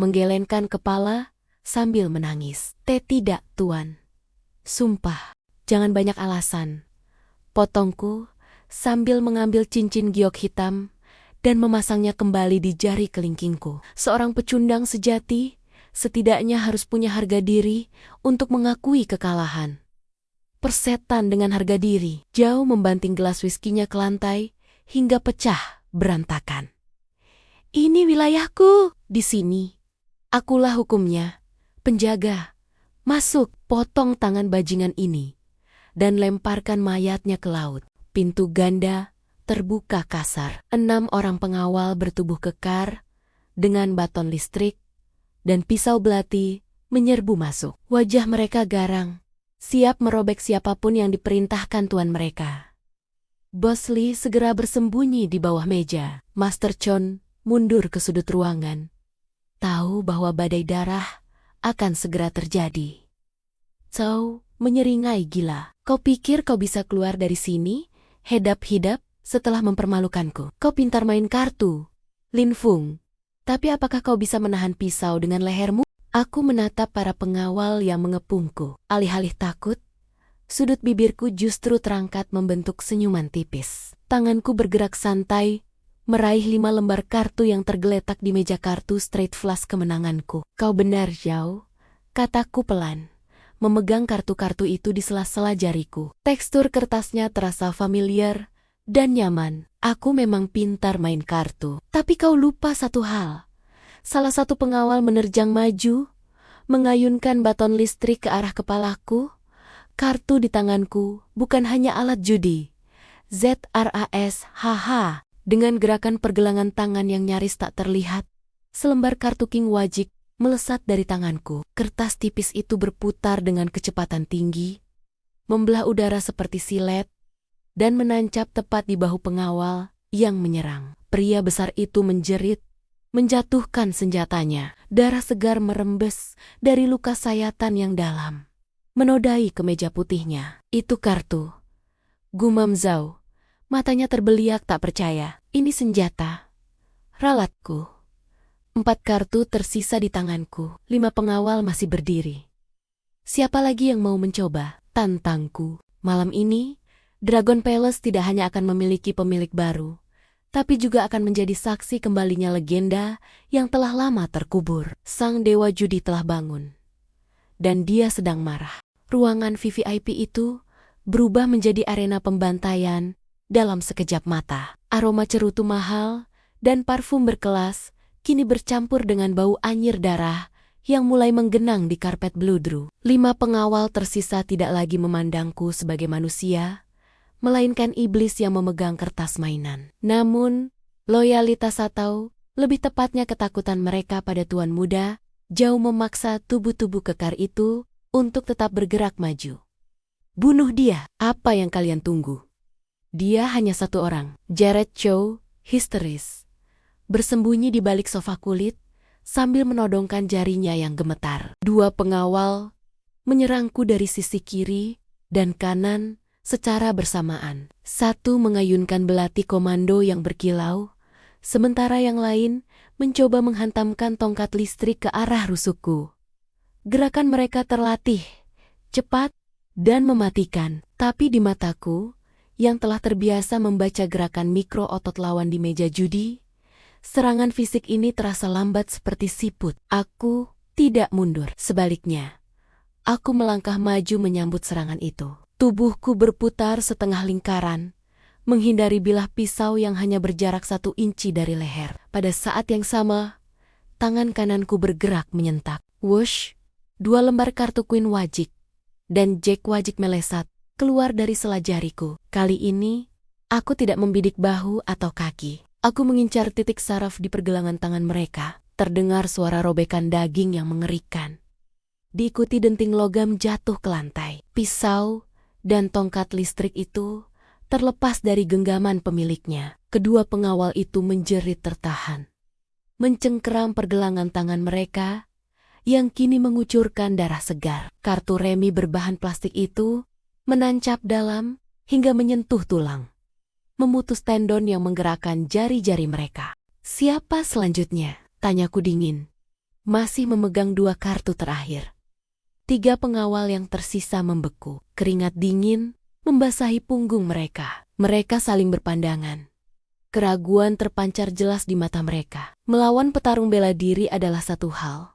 menggelengkan kepala sambil menangis. Tidak, tuan. Sumpah, jangan banyak alasan. Potongku sambil mengambil cincin giok hitam dan memasangnya kembali di jari kelingkingku. Seorang pecundang sejati setidaknya harus punya harga diri untuk mengakui kekalahan. Persetan dengan harga diri. Zhao membanting gelas whiskinya ke lantai hingga pecah berantakan. Ini wilayahku. Di sini, akulah hukumnya. Penjaga, masuk, potong tangan bajingan ini, dan lemparkan mayatnya ke laut. Pintu ganda terbuka kasar. 6 orang pengawal bertubuh kekar dengan baton listrik dan pisau belati menyerbu masuk. Wajah mereka garang, siap merobek siapapun yang diperintahkan tuan mereka. Bos Lee segera bersembunyi di bawah meja. Master Chun mundur ke sudut ruangan, tahu bahwa badai darah akan segera terjadi. Zhao menyeringai gila. Kau pikir kau bisa keluar dari sini, hedap-hidap, setelah mempermalukanku? Kau pintar main kartu, Lin Fung. Tapi apakah kau bisa menahan pisau dengan lehermu? Aku menatap para pengawal yang mengepungku. Alih-alih takut, sudut bibirku justru terangkat membentuk senyuman tipis. Tanganku bergerak santai, meraih 5 lembar kartu yang tergeletak di meja kartu straight flush kemenanganku. Kau benar, Zhao, kataku pelan, memegang kartu-kartu itu di sela-sela jariku. Tekstur kertasnya terasa familiar dan nyaman. Aku memang pintar main kartu. Tapi kau lupa satu hal. Salah satu pengawal menerjang maju, mengayunkan baton listrik ke arah kepalaku. Kartu di tanganku bukan hanya alat judi. ZRASHH. Dengan gerakan pergelangan tangan yang nyaris tak terlihat, selembar kartu King wajik melesat dari tanganku. Kertas tipis itu berputar dengan kecepatan tinggi, membelah udara seperti silet, dan menancap tepat di bahu pengawal yang menyerang. Pria besar itu menjerit, menjatuhkan senjatanya. Darah segar merembes dari luka sayatan yang dalam, menodai kemeja putihnya. Itu kartu, gumam Zhao. Matanya terbeliak tak percaya. Ini senjata ralatku. 4 kartu tersisa di tanganku. 5 pengawal masih berdiri. Siapa lagi yang mau mencoba? Tantangku. Malam ini, Dragon Palace tidak hanya akan memiliki pemilik baru, tapi juga akan menjadi saksi kembalinya legenda yang telah lama terkubur. Sang Dewa Judi telah bangun, dan dia sedang marah. Ruangan VVIP itu berubah menjadi arena pembantaian dalam sekejap mata. Aroma cerutu mahal dan parfum berkelas kini bercampur dengan bau anyir darah yang mulai menggenang di karpet bludru. 5 pengawal tersisa tidak lagi memandangku sebagai manusia, melainkan iblis yang memegang kertas mainan. Namun, loyalitas atau lebih tepatnya ketakutan mereka pada Tuan Muda jauh memaksa tubuh-tubuh kekar itu untuk tetap bergerak maju. Bunuh dia, apa yang kalian tunggu? Dia hanya satu orang, Jared Chow, histeris, bersembunyi di balik sofa kulit sambil menodongkan jarinya yang gemetar. 2 pengawal menyerangku dari sisi kiri dan kanan secara bersamaan. Satu mengayunkan belati komando yang berkilau, sementara yang lain mencoba menghantamkan tongkat listrik ke arah rusukku. Gerakan mereka terlatih, cepat, dan mematikan. Tapi di mataku, yang telah terbiasa membaca gerakan mikro otot lawan di meja judi, serangan fisik ini terasa lambat seperti siput. Aku tidak mundur. Sebaliknya, aku melangkah maju menyambut serangan itu. Tubuhku berputar setengah lingkaran, menghindari bilah pisau yang hanya berjarak 1 inci dari leher. Pada saat yang sama, tangan kananku bergerak menyentak. Wush, 2 lembar kartu Queen Wajik dan Jack Wajik melesat keluar dari sela jariku. Kali ini, aku tidak membidik bahu atau kaki. Aku mengincar titik saraf di pergelangan tangan mereka. Terdengar suara robekan daging yang mengerikan, diikuti denting logam jatuh ke lantai. Pisau dan tongkat listrik itu terlepas dari genggaman pemiliknya. Kedua pengawal itu menjerit tertahan, mencengkeram pergelangan tangan mereka yang kini mengucurkan darah segar. Kartu remi berbahan plastik itu menancap dalam hingga menyentuh tulang, memutus tendon yang menggerakkan jari-jari mereka. Siapa selanjutnya? Tanyaku dingin, masih memegang 2 kartu terakhir. 3 pengawal yang tersisa membeku. Keringat dingin membasahi punggung mereka. Mereka saling berpandangan. Keraguan terpancar jelas di mata mereka. Melawan petarung bela diri adalah satu hal,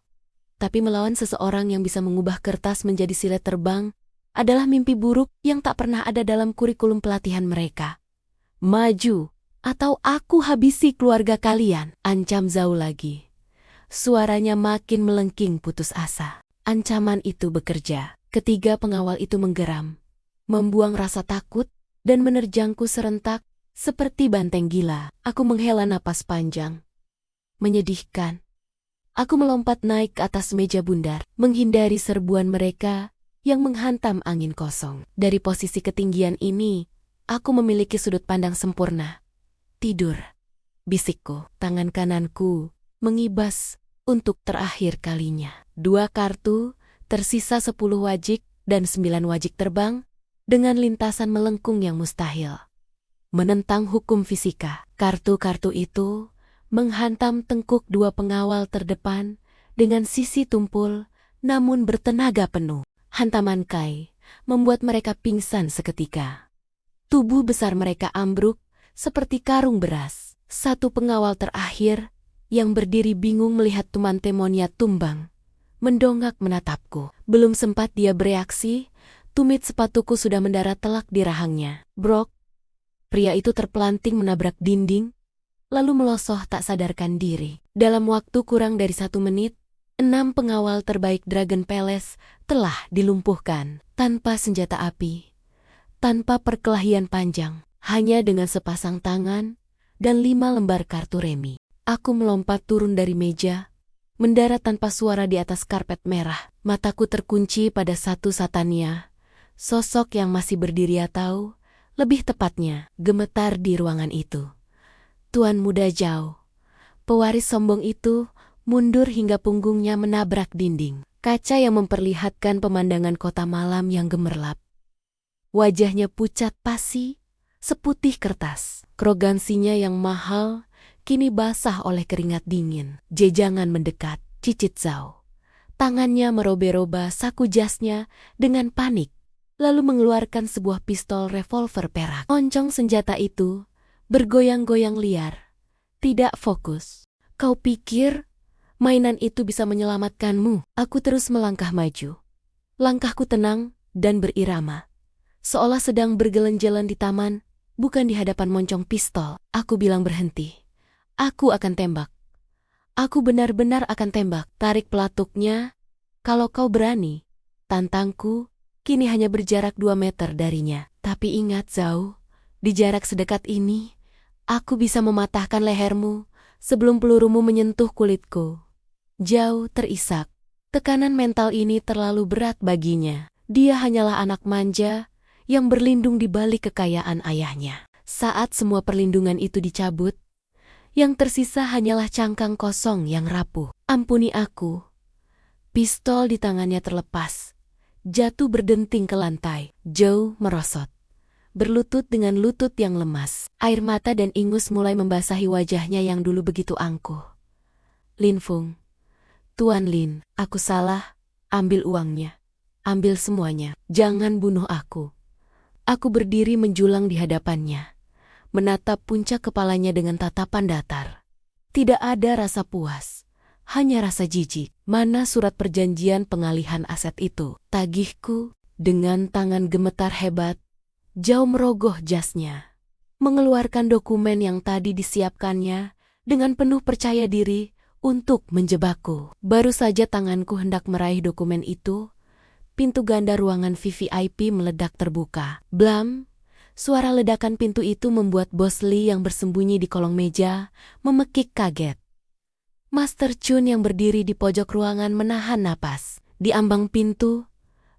tapi melawan seseorang yang bisa mengubah kertas menjadi silet terbang adalah mimpi buruk yang tak pernah ada dalam kurikulum pelatihan mereka. Maju, atau aku habisi keluarga kalian, ancam Zhao lagi. Suaranya makin melengking putus asa. Ancaman itu bekerja. Ketiga pengawal itu menggeram, membuang rasa takut, dan menerjangku serentak seperti banteng gila. Aku menghela napas panjang. Menyedihkan. Aku melompat naik ke atas meja bundar, menghindari serbuan mereka yang menghantam angin kosong. Dari posisi ketinggian ini, aku memiliki sudut pandang sempurna. Tidur, bisikku. Tangan kananku mengibas untuk terakhir kalinya. 2 kartu, tersisa 10 wajik dan 9 wajik terbang dengan lintasan melengkung yang mustahil. Menentang hukum fisika, kartu-kartu itu menghantam tengkuk 2 pengawal terdepan dengan sisi tumpul namun bertenaga penuh. Hantaman Kai membuat mereka pingsan seketika. Tubuh besar mereka ambruk seperti karung beras. 1 pengawal terakhir yang berdiri bingung melihat Tumante Monia tumbang, mendongak menatapku. Belum sempat dia bereaksi, tumit sepatuku sudah mendarat telak di rahangnya. Brok! Pria itu terpelanting menabrak dinding, lalu melosoh tak sadarkan diri. Dalam waktu kurang dari 1 menit, 6 pengawal terbaik Dragon Palace telah dilumpuhkan tanpa senjata api, tanpa perkelahian panjang, hanya dengan sepasang tangan dan 5 lembar kartu remi. Aku melompat turun dari meja, mendarat tanpa suara di atas karpet merah. Mataku terkunci pada satu Satania, Sosok yang masih berdiri atau, lebih tepatnya, gemetar di ruangan itu. Tuan Muda Zhao. Pewaris sombong itu mundur hingga punggungnya menabrak dinding. Kaca yang memperlihatkan pemandangan kota malam yang gemerlap. Wajahnya pucat pasi, seputih kertas. Krogansinya yang mahal kini basah oleh keringat dingin. Jejangan mendekat, cicit Zhao. Tangannya merobe-roba saku jasnya dengan panik, lalu mengeluarkan sebuah pistol revolver perak. Moncong senjata itu bergoyang-goyang liar, tidak fokus. Kau pikir mainan itu bisa menyelamatkanmu? Aku terus melangkah maju. Langkahku tenang dan berirama, seolah sedang berjalan-jalan di taman, bukan di hadapan moncong pistol. Aku bilang berhenti. Aku akan tembak. Aku benar-benar akan tembak. Tarik pelatuknya. Kalau kau berani. Tantangku kini hanya berjarak 2 meter darinya. Tapi ingat Zhao, di jarak sedekat ini, aku bisa mematahkan lehermu sebelum pelurumu menyentuh kulitku. Zhao terisak. Tekanan mental ini terlalu berat baginya. Dia hanyalah anak manja yang berlindung di balik kekayaan ayahnya. Saat semua perlindungan itu dicabut, yang tersisa hanyalah cangkang kosong yang rapuh. Ampuni aku. Pistol di tangannya terlepas, jatuh berdenting ke lantai. Zhao merosot, berlutut dengan lutut yang lemas. Air mata dan ingus mulai membasahi wajahnya yang dulu begitu angkuh. Lin Feng. Tuan Lin, aku salah. Ambil uangnya. Ambil semuanya. Jangan bunuh aku. Aku berdiri menjulang di hadapannya, menatap puncak kepalanya dengan tatapan datar. Tidak ada rasa puas, hanya rasa jijik. Mana surat perjanjian pengalihan aset itu? Tagihku. Dengan tangan gemetar hebat, Zhao merogoh jasnya, mengeluarkan dokumen yang tadi disiapkannya dengan penuh percaya diri untuk menjebakku. Baru saja tanganku hendak meraih dokumen itu, pintu ganda ruangan VVIP meledak terbuka. Blam! Suara ledakan pintu itu membuat Bos Li yang bersembunyi di kolong meja memekik kaget. Master Chun yang berdiri di pojok ruangan menahan napas. Di ambang pintu,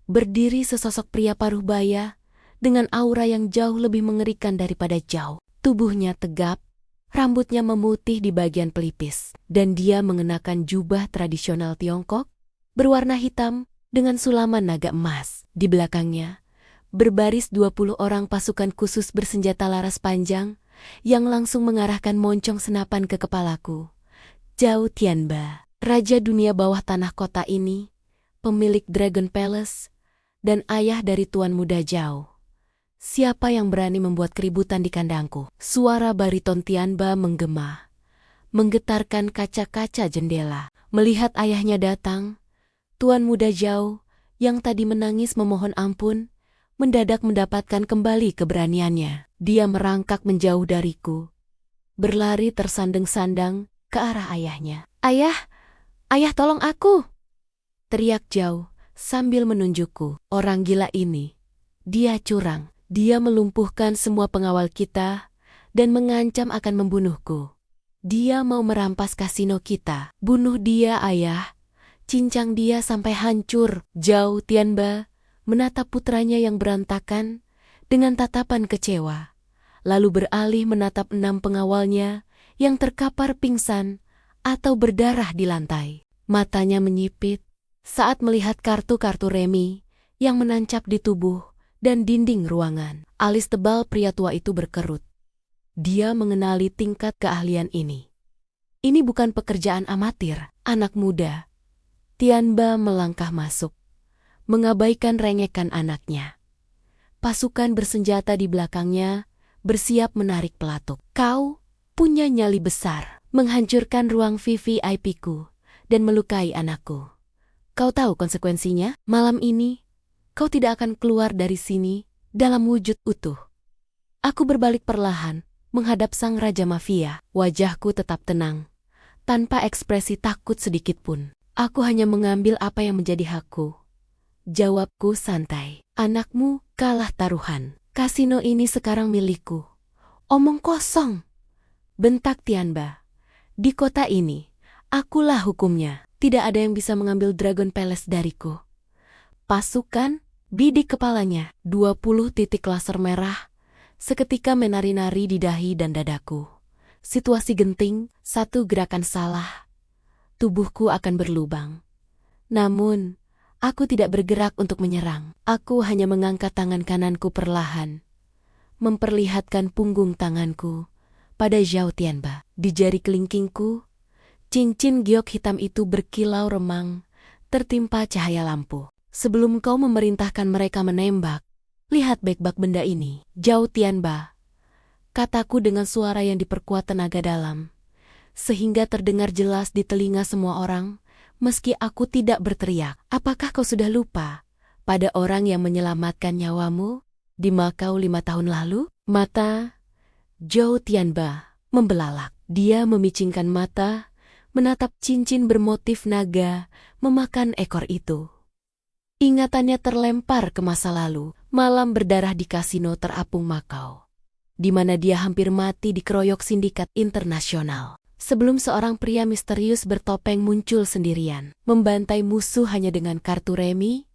berdiri sesosok pria paruh baya dengan aura yang jauh lebih mengerikan daripada Zhao. Tubuhnya tegap, rambutnya memutih di bagian pelipis, dan dia mengenakan jubah tradisional Tiongkok berwarna hitam dengan sulaman naga emas. Di belakangnya, berbaris 20 orang pasukan khusus bersenjata laras panjang yang langsung mengarahkan moncong senapan ke kepalaku. Zhao Tianba, raja dunia bawah tanah kota ini, pemilik Dragon Palace, dan ayah dari Tuan Muda Zhao. Siapa yang berani membuat keributan di kandangku? Suara bariton Tianba menggema, menggetarkan kaca-kaca jendela. Melihat ayahnya datang, Tuan Muda Zhao, yang tadi menangis memohon ampun, mendadak mendapatkan kembali keberaniannya. Dia merangkak menjauh dariku, berlari tersandang-sandang ke arah ayahnya. Ayah! Ayah, tolong aku! Teriak Zhao sambil menunjukku. Orang gila ini, dia curang. Dia melumpuhkan semua pengawal kita dan mengancam akan membunuhku. Dia mau merampas kasino kita. Bunuh dia, ayah. Cincang dia sampai hancur. Zhao Tianba menatap putranya yang berantakan dengan tatapan kecewa, lalu beralih menatap 6 pengawalnya yang terkapar pingsan atau berdarah di lantai. Matanya menyipit saat melihat kartu-kartu remi yang menancap di tubuh dan dinding ruangan. Alis tebal pria tua itu berkerut. Dia mengenali tingkat keahlian ini. Ini bukan pekerjaan amatir, anak muda. Tianba melangkah masuk, mengabaikan rengekan anaknya. Pasukan bersenjata di belakangnya bersiap menarik pelatuk. Kau punya nyali besar, menghancurkan ruang VVIP-ku dan melukai anakku. Kau tahu konsekuensinya? Malam ini, kau tidak akan keluar dari sini dalam wujud utuh. Aku berbalik perlahan, menghadap sang raja mafia. Wajahku tetap tenang, tanpa ekspresi takut sedikit pun. Aku hanya mengambil apa yang menjadi hakku. Jawabku santai. Anakmu kalah taruhan. Kasino ini sekarang milikku. Omong kosong, bentak Tianba. Di kota ini, akulah hukumnya. Tidak ada yang bisa mengambil Dragon Palace dariku. Pasukan Bidik kepalanya, 20 titik laser merah, seketika menari-nari di dahi dan dadaku. Situasi genting, satu gerakan salah, tubuhku akan berlubang. Namun, aku tidak bergerak untuk menyerang. Aku hanya mengangkat tangan kananku perlahan, memperlihatkan punggung tanganku pada Zhao Tianba. Di jari kelingkingku, cincin giok hitam itu berkilau remang, tertimpa cahaya lampu. Sebelum kau memerintahkan mereka menembak, lihat baik-baik benda ini. Zhao Tianba, kataku dengan suara yang diperkuat tenaga dalam, sehingga terdengar jelas di telinga semua orang, meski aku tidak berteriak. Apakah kau sudah lupa pada orang yang menyelamatkan nyawamu di Makau 5 tahun lalu? Mata Zhao Tianba membelalak. Dia memicingkan mata, menatap cincin bermotif naga memakan ekor itu. Ingatannya terlempar ke masa lalu, malam berdarah di kasino terapung Makau, di mana dia hampir mati dikeroyok sindikat internasional. Sebelum seorang pria misterius bertopeng muncul sendirian, membantai musuh hanya dengan kartu remi,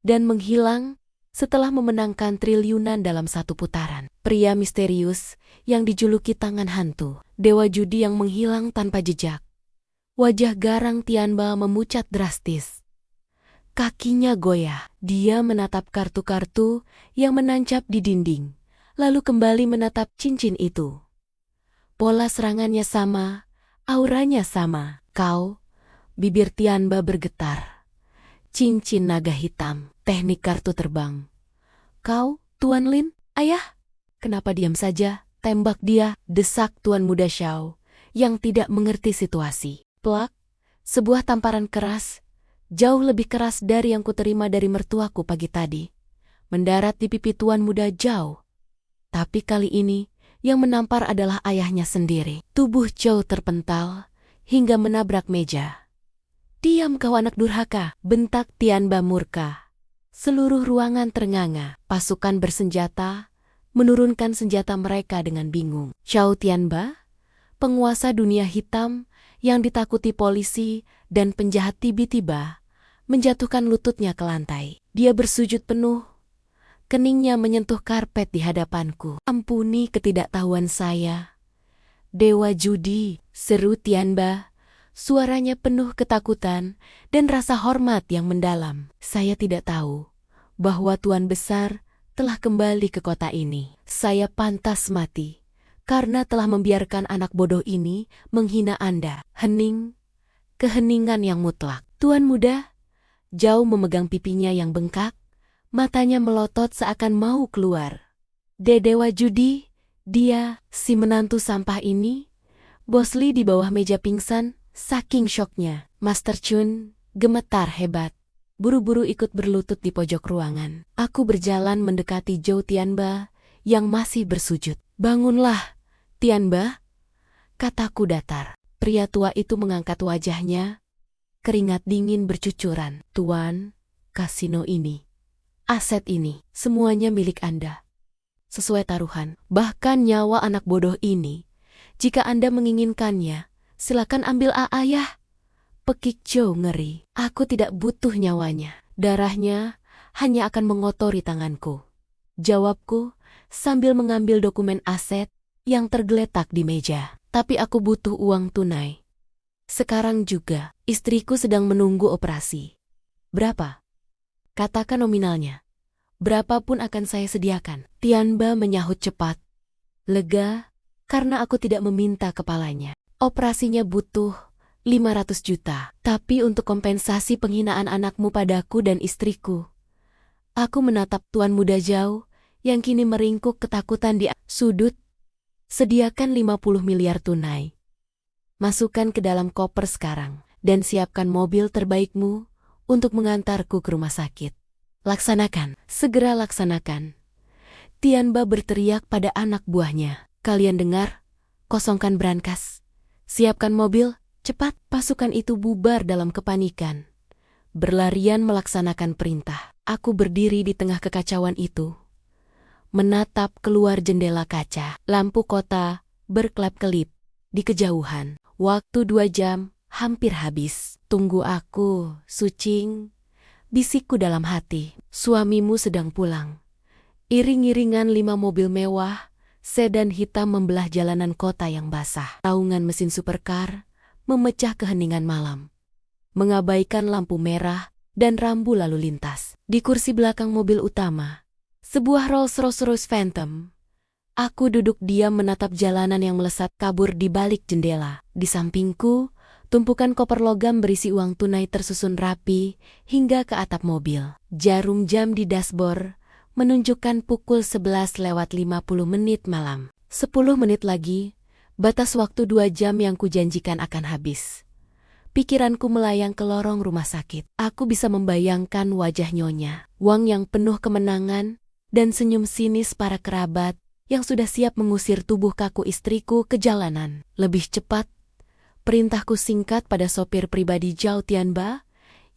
dan menghilang setelah memenangkan triliunan dalam satu putaran. Pria misterius yang dijuluki tangan hantu, dewa judi yang menghilang tanpa jejak. Wajah garang Tianba memucat drastis. Kakinya goyah, dia menatap kartu-kartu yang menancap di dinding, lalu kembali menatap cincin itu. Pola serangannya sama, auranya sama. Kau, bibir Tianba bergetar. Cincin naga hitam, teknik kartu terbang. Kau, Tuan Lin, ayah? Kenapa diam saja? Tembak dia, desak Tuan Muda Xiao, yang tidak mengerti situasi. Plak, sebuah tamparan keras, jauh lebih keras dari yang kuterima dari mertuaku pagi tadi, mendarat di pipi Tuan Muda Zhao. Tapi kali ini, yang menampar adalah ayahnya sendiri. Tubuh Zhao terpental, hingga menabrak meja. Diam kau anak durhaka, bentak Tianba murka. Seluruh ruangan ternganga, pasukan bersenjata, menurunkan senjata mereka dengan bingung. Zhao Tianba, penguasa dunia hitam, yang ditakuti polisi dan penjahat tiba-tiba, menjatuhkan lututnya ke lantai. Dia bersujud penuh. Keningnya menyentuh karpet di hadapanku. Ampuni ketidaktahuan saya, Dewa Judi, seru Tianba. Suaranya penuh ketakutan dan rasa hormat yang mendalam. Saya tidak tahu bahwa Tuan Besar telah kembali ke kota ini. Saya pantas mati karena telah membiarkan anak bodoh ini menghina Anda. Hening, keheningan yang mutlak. Tuan Muda, Zhao memegang pipinya yang bengkak, matanya melotot seakan mau keluar. Dewa judi, dia, si menantu sampah ini. Bos Li di bawah meja pingsan, saking syoknya. Master Chun gemetar hebat. Buru-buru ikut berlutut di pojok ruangan. Aku berjalan mendekati Zhao Tianba yang masih bersujud. Bangunlah, Tianba, kataku datar. Pria tua itu mengangkat wajahnya. Keringat dingin bercucuran. Tuan, kasino ini, aset ini, semuanya milik Anda. Sesuai taruhan, bahkan nyawa anak bodoh ini. Jika Anda menginginkannya, silakan ambil ayah. Pekik Zhao ngeri. Aku tidak butuh nyawanya. Darahnya hanya akan mengotori tanganku. Jawabku sambil mengambil dokumen aset yang tergeletak di meja. Tapi aku butuh uang tunai. Sekarang juga, istriku sedang menunggu operasi. Berapa? Katakan nominalnya. Berapapun akan saya sediakan. Tianba menyahut cepat. Lega, karena aku tidak meminta kepalanya. Operasinya butuh 500 juta. Tapi untuk kompensasi penghinaan anakmu padaku dan istriku. Aku menatap Tuan Muda Zhao, yang kini meringkuk ketakutan di sudut. Sediakan 50 miliar tunai. Masukkan ke dalam koper sekarang, dan siapkan mobil terbaikmu untuk mengantarku ke rumah sakit. Laksanakan, segera laksanakan. Tianba berteriak pada anak buahnya. Kalian dengar? Kosongkan brankas. Siapkan mobil, cepat. Pasukan itu bubar dalam kepanikan. Berlarian melaksanakan perintah. Aku berdiri di tengah kekacauan itu. Menatap keluar jendela kaca. Lampu kota berkelap-kelip di kejauhan. Waktu 2 jam hampir habis. Tunggu aku, Sucing, bisikku dalam hati. Suamimu sedang pulang. Iring-iringan 5 mobil mewah, sedan hitam membelah jalanan kota yang basah. Taungan mesin supercar memecah keheningan malam, mengabaikan lampu merah dan rambu lalu lintas. Di kursi belakang mobil utama, sebuah Rolls-Royce Phantom, aku duduk diam menatap jalanan yang melesat kabur di balik jendela. Di sampingku, tumpukan koper logam berisi uang tunai tersusun rapi hingga ke atap mobil. Jarum jam di dashboard menunjukkan pukul 11:50 malam. 10 menit lagi, batas waktu 2 jam yang kujanjikan akan habis. Pikiranku melayang ke lorong rumah sakit. Aku bisa membayangkan wajah Nyonya Wang yang penuh kemenangan dan senyum sinis para kerabat yang sudah siap mengusir tubuh kaku istriku ke jalanan. Lebih cepat, perintahku singkat pada sopir pribadi Zhao Tianba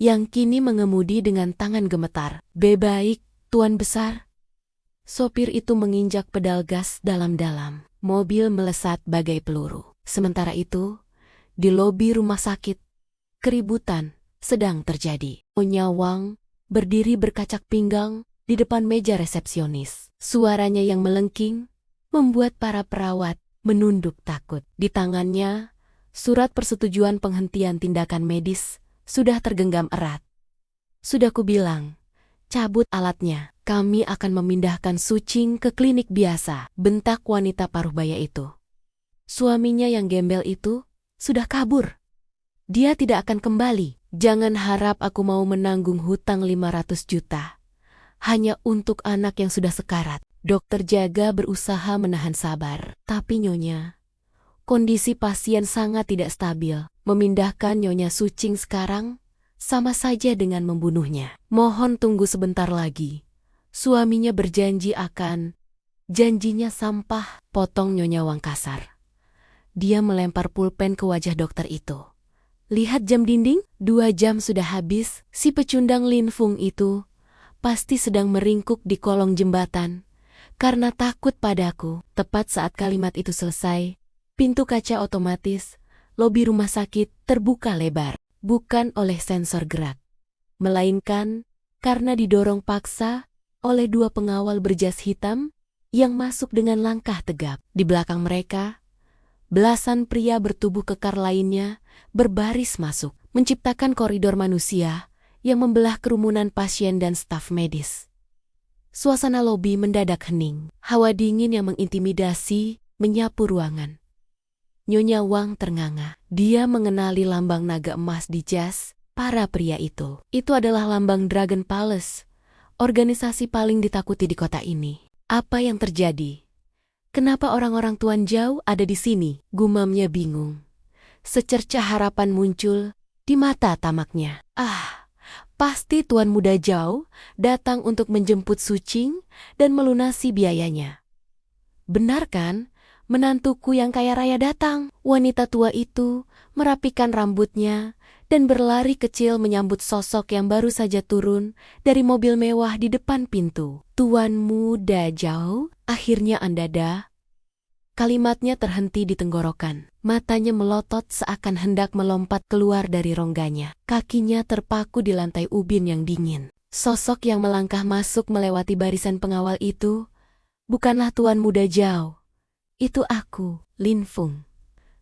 yang kini mengemudi dengan tangan gemetar. Baik, Tuan Besar. Sopir itu menginjak pedal gas dalam-dalam. Mobil melesat bagai peluru. Sementara itu, di lobi rumah sakit, keributan sedang terjadi. Nyonya Wang berdiri berkacak pinggang di depan meja resepsionis. Suaranya yang melengking membuat para perawat menunduk takut. Di tangannya, surat persetujuan penghentian tindakan medis sudah tergenggam erat. Sudah kubilang, cabut alatnya. Kami akan memindahkan Sucing ke klinik biasa, bentak wanita paruh baya itu. Suaminya yang gembel itu sudah kabur. Dia tidak akan kembali. Jangan harap aku mau menanggung hutang 500 juta. Hanya untuk anak yang sudah sekarat. Dokter jaga berusaha menahan sabar. Tapi Nyonya, kondisi pasien sangat tidak stabil. Memindahkan Nyonya Sucing sekarang sama saja dengan membunuhnya. Mohon tunggu sebentar lagi. Suaminya berjanji akan. Janjinya sampah, potong Nyonya Wang kasar. Dia melempar pulpen ke wajah dokter itu. Lihat jam dinding, 2 jam sudah habis. Si pecundang Lin Fung itu pasti sedang meringkuk di kolong jembatan karena takut padaku. Tepat saat kalimat itu selesai, pintu kaca otomatis lobi rumah sakit terbuka lebar. Bukan oleh sensor gerak, melainkan karena didorong paksa oleh 2 pengawal berjas hitam yang masuk dengan langkah tegap. Di belakang mereka, belasan pria bertubuh kekar lainnya berbaris masuk, menciptakan koridor manusia yang membelah kerumunan pasien dan staf medis. Suasana lobi mendadak hening. Hawa dingin yang mengintimidasi menyapu ruangan. Nyonya Wang ternganga. Dia mengenali lambang naga emas di jas para pria itu. Itu adalah lambang Dragon Palace, organisasi paling ditakuti di kota ini. Apa yang terjadi? Kenapa orang-orang Tuan Zhao ada di sini? Gumamnya bingung. Secercah harapan muncul di mata tamaknya. Pasti Tuan Muda Zhao datang untuk menjemput Sucing dan melunasi biayanya. Benar kan? Menantuku yang kaya raya datang. Wanita tua itu merapikan rambutnya dan berlari kecil menyambut sosok yang baru saja turun dari mobil mewah di depan pintu. Tuan Muda Zhao, akhirnya Anda dah. Kalimatnya terhenti di tenggorokan. Matanya melotot seakan hendak melompat keluar dari rongganya. Kakinya terpaku di lantai ubin yang dingin. Sosok yang melangkah masuk melewati barisan pengawal itu bukanlah Tuan Muda Zhao. Itu aku, Lin Fung.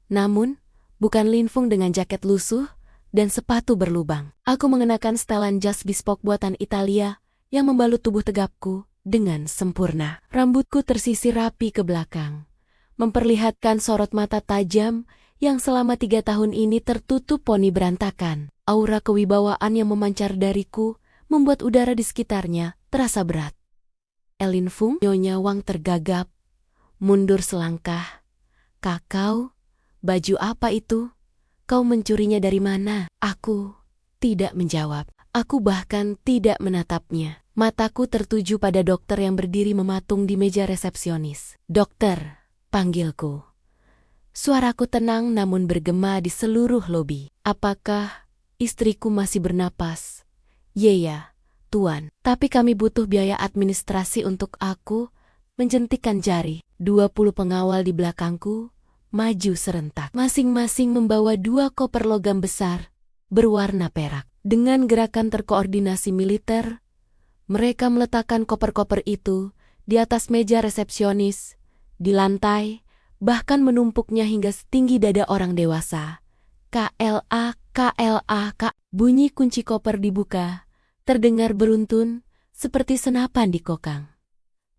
Namun, bukan Lin Fung dengan jaket lusuh dan sepatu berlubang. Aku mengenakan setelan jas bespoke buatan Italia yang membalut tubuh tegapku dengan sempurna. Rambutku tersisir rapi ke belakang, memperlihatkan sorot mata tajam yang selama 3 tahun ini tertutup poni berantakan. Aura kewibawaan yang memancar dariku membuat udara di sekitarnya terasa berat. Lin Fung, Nyonya Wang tergagap, mundur selangkah. Kakao, baju apa itu? Kau mencurinya dari mana? Aku tidak menjawab. Aku bahkan tidak menatapnya. Mataku tertuju pada dokter yang berdiri mematung di meja resepsionis. Dokter, panggilku. Suaraku tenang namun bergema di seluruh lobi. Apakah istriku masih bernapas? Ya, Tuan. Tapi kami butuh biaya administrasi untuk aku menjentikan jari. 20 pengawal di belakangku maju serentak. Masing-masing membawa 2 koper logam besar berwarna perak. Dengan gerakan terkoordinasi militer, mereka meletakkan koper-koper itu di atas meja resepsionis, di lantai, bahkan menumpuknya hingga setinggi dada orang dewasa. KLA, KLA, K. Bunyi kunci koper dibuka, terdengar beruntun, seperti senapan dikokang.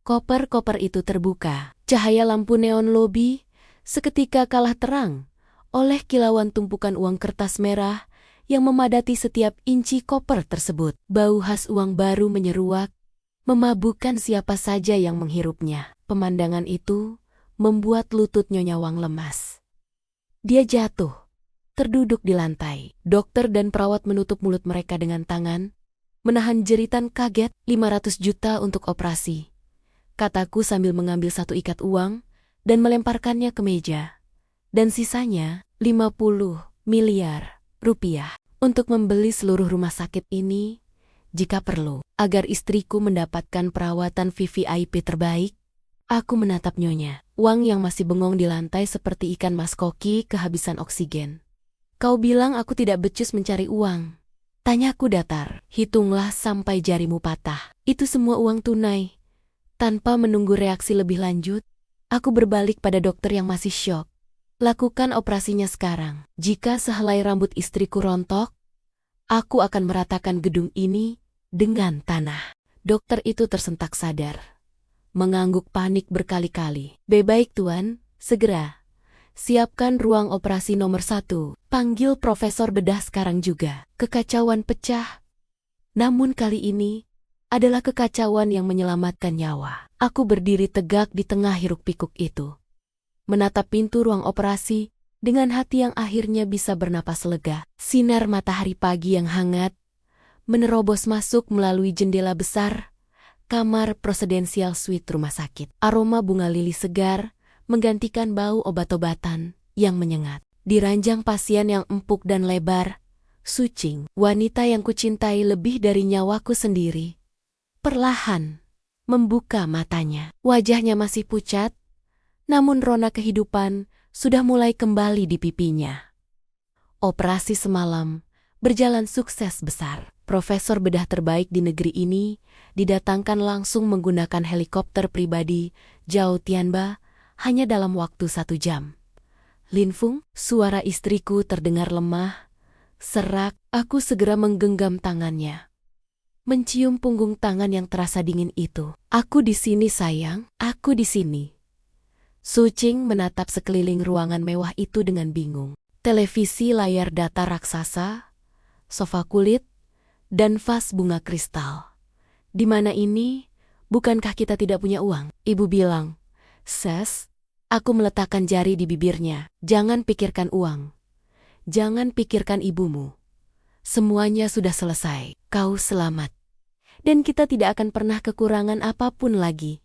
Koper-koper itu terbuka. Cahaya lampu neon lobi seketika kalah terang oleh kilauan tumpukan uang kertas merah yang memadati setiap inci koper tersebut. Bau khas uang baru menyeruak, memabukkan siapa saja yang menghirupnya. Pemandangan itu membuat lutut Nyonya Wang lemas. Dia jatuh, terduduk di lantai. Dokter dan perawat menutup mulut mereka dengan tangan, menahan jeritan kaget. 500 juta untuk operasi, kataku sambil mengambil satu ikat uang dan melemparkannya ke meja. Dan sisanya 50 miliar rupiah untuk membeli seluruh rumah sakit ini jika perlu, agar istriku mendapatkan perawatan VVIP terbaik. Aku menatap Nyonya Wang yang masih bengong di lantai seperti ikan mas koki kehabisan oksigen. Kau bilang aku tidak becus mencari uang? Tanyaku datar. Hitunglah sampai jarimu patah. Itu semua uang tunai. Tanpa menunggu reaksi lebih lanjut, aku berbalik pada dokter yang masih syok. Lakukan operasinya sekarang. Jika sehelai rambut istriku rontok, aku akan meratakan gedung ini dengan tanah. Dokter itu tersentak sadar, mengangguk panik berkali-kali. Baik tuan, segera. Siapkan ruang operasi nomor 1. Panggil Profesor Bedah sekarang juga. Kekacauan pecah. Namun kali ini adalah kekacauan yang menyelamatkan nyawa. Aku berdiri tegak di tengah hiruk-pikuk itu, menatap pintu ruang operasi dengan hati yang akhirnya bisa bernapas lega. Sinar matahari pagi yang hangat menerobos masuk melalui jendela besar kamar presidensial suite rumah sakit. Aroma bunga lili segar menggantikan bau obat-obatan yang menyengat. Di ranjang pasien yang empuk dan lebar, Sucing, wanita yang kucintai lebih dari nyawaku sendiri, perlahan membuka matanya. Wajahnya masih pucat, namun rona kehidupan sudah mulai kembali di pipinya. Operasi semalam berjalan sukses besar. Profesor bedah terbaik di negeri ini didatangkan langsung menggunakan helikopter pribadi Zhao Tianba hanya dalam waktu 1 jam. Linfung, suara istriku terdengar lemah, serak. Aku segera menggenggam tangannya, mencium punggung tangan yang terasa dingin itu. Aku di sini sayang, aku di sini. Sucing menatap sekeliling ruangan mewah itu dengan bingung. Televisi layar datar raksasa, sofa kulit, dan vas bunga kristal. Di mana ini? Bukankah kita tidak punya uang? Ibu bilang. Ses, aku meletakkan jari di bibirnya. Jangan pikirkan uang. Jangan pikirkan ibumu. Semuanya sudah selesai. Kau selamat. Dan kita tidak akan pernah kekurangan apapun lagi.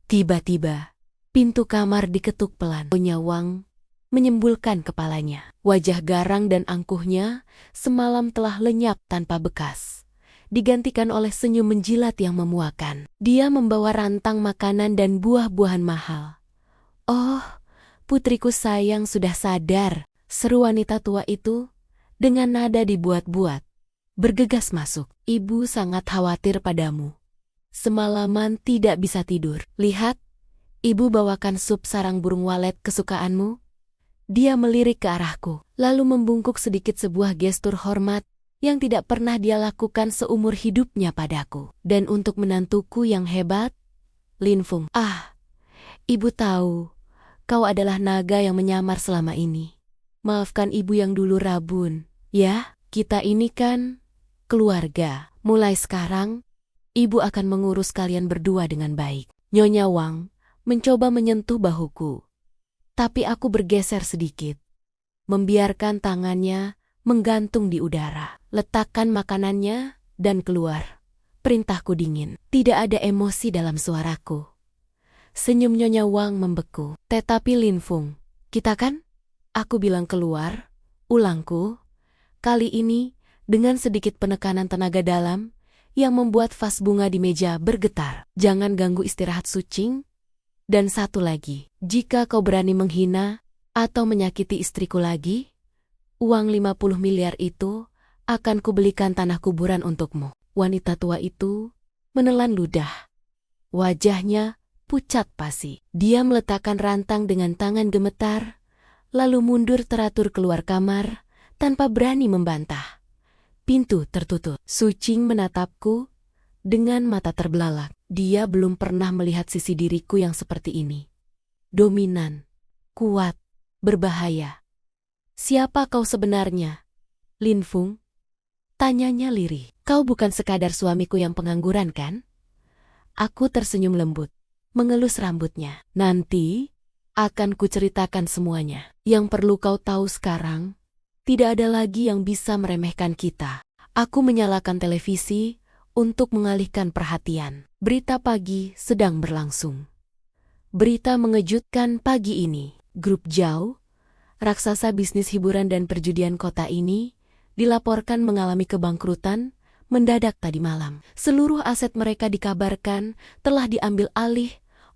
Tiba-tiba, pintu kamar diketuk pelan. Nyonya Wang menyembulkan kepalanya. Wajah garang dan angkuhnya semalam telah lenyap tanpa bekas, digantikan oleh senyum menjilat yang memuakan. Dia membawa rantang makanan dan buah-buahan mahal. Oh, putriku sayang sudah sadar, seru wanita tua itu dengan nada dibuat-buat. Bergegas masuk. Ibu sangat khawatir padamu. Semalaman tidak bisa tidur. Lihat, ibu bawakan sup sarang burung walet kesukaanmu. Dia melirik ke arahku, lalu membungkuk sedikit, sebuah gestur hormat yang tidak pernah dia lakukan seumur hidupnya padaku. Dan untuk menantuku yang hebat, Linfung. Ah, ibu tahu, kau adalah naga yang menyamar selama ini. Maafkan ibu yang dulu rabun. Ya, kita ini kan keluarga. Mulai sekarang, ibu akan mengurus kalian berdua dengan baik. Nyonya Wang mencoba menyentuh bahuku, tapi aku bergeser sedikit, membiarkan tangannya menggantung di udara. Letakkan makanannya dan keluar. Perintahku dingin. Tidak ada emosi dalam suaraku. Senyum Nyonya Wang membeku. Tetapi Linfung, kita kan? Aku bilang keluar. Ulangku. Kali ini dengan sedikit penekanan tenaga dalam yang membuat vas bunga di meja bergetar. Jangan ganggu istirahat Sucing. Dan satu lagi, jika kau berani menghina atau menyakiti istriku lagi, uang 50 miliar itu Akan kubelikan tanah kuburan untukmu. Wanita tua itu menelan ludah. Wajahnya pucat pasi. Dia meletakkan rantang dengan tangan gemetar, lalu mundur teratur keluar kamar, tanpa berani membantah. Pintu tertutup. Sucing menatapku dengan mata terbelalak. Dia belum pernah melihat sisi diriku yang seperti ini. Dominan, kuat, berbahaya. Siapa kau sebenarnya? Lin Fung? Tanyanya lirih. Kau bukan sekadar suamiku yang pengangguran, kan? Aku tersenyum lembut, mengelus rambutnya. Nanti akan kuceritakan semuanya. Yang perlu kau tahu sekarang, tidak ada lagi yang bisa meremehkan kita. Aku menyalakan televisi untuk mengalihkan perhatian. Berita pagi sedang berlangsung. Berita mengejutkan pagi ini. Grup Zhao, raksasa bisnis hiburan dan perjudian kota ini, dilaporkan mengalami kebangkrutan mendadak tadi malam. Seluruh aset mereka dikabarkan telah diambil alih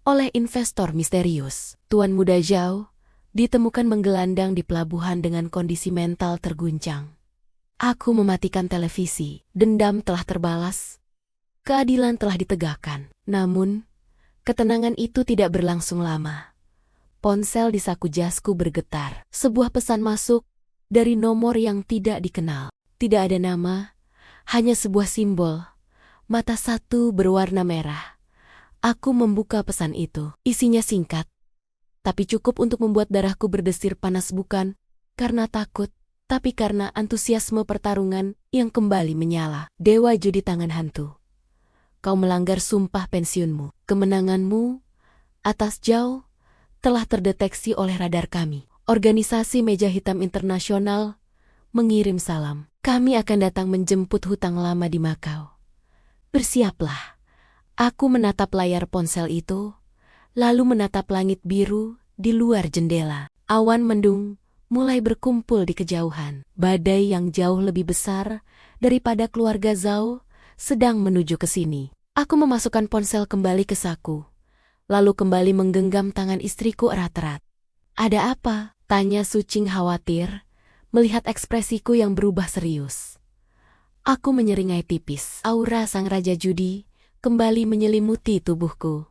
oleh investor misterius. Tuan muda Zhao ditemukan menggelandang di pelabuhan dengan kondisi mental terguncang. Aku mematikan televisi. Dendam telah terbalas. Keadilan telah ditegakkan. Namun, ketenangan itu tidak berlangsung lama. Ponsel di saku jasku bergetar. Sebuah pesan masuk dari nomor yang tidak dikenal. Tidak ada nama, hanya sebuah simbol. Mata satu berwarna merah. Aku membuka pesan itu. Isinya singkat, tapi cukup untuk membuat darahku berdesir panas, bukan karena takut, tapi karena antusiasme pertarungan yang kembali menyala. Dewa judi tangan hantu. Kau melanggar sumpah pensiunmu. Kemenanganmu atas Zhao telah terdeteksi oleh radar kami. Organisasi Meja Hitam Internasional mengirim salam. Kami akan datang menjemput hutang lama di Makau. Bersiaplah. Aku menatap layar ponsel itu, lalu menatap langit biru di luar jendela. Awan mendung mulai berkumpul di kejauhan. Badai yang jauh lebih besar daripada keluarga Zhao sedang menuju ke sini. Aku memasukkan ponsel kembali ke saku, lalu kembali menggenggam tangan istriku erat-erat. Ada apa? Tanya Sucing khawatir melihat ekspresiku yang berubah serius. Aku menyeringai tipis. Aura sang raja judi kembali menyelimuti tubuhku.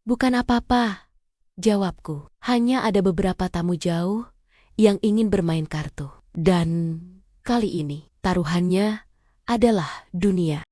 Bukan apa-apa, jawabku. Hanya ada beberapa tamu jauh yang ingin bermain kartu. Dan kali ini taruhannya adalah dunia.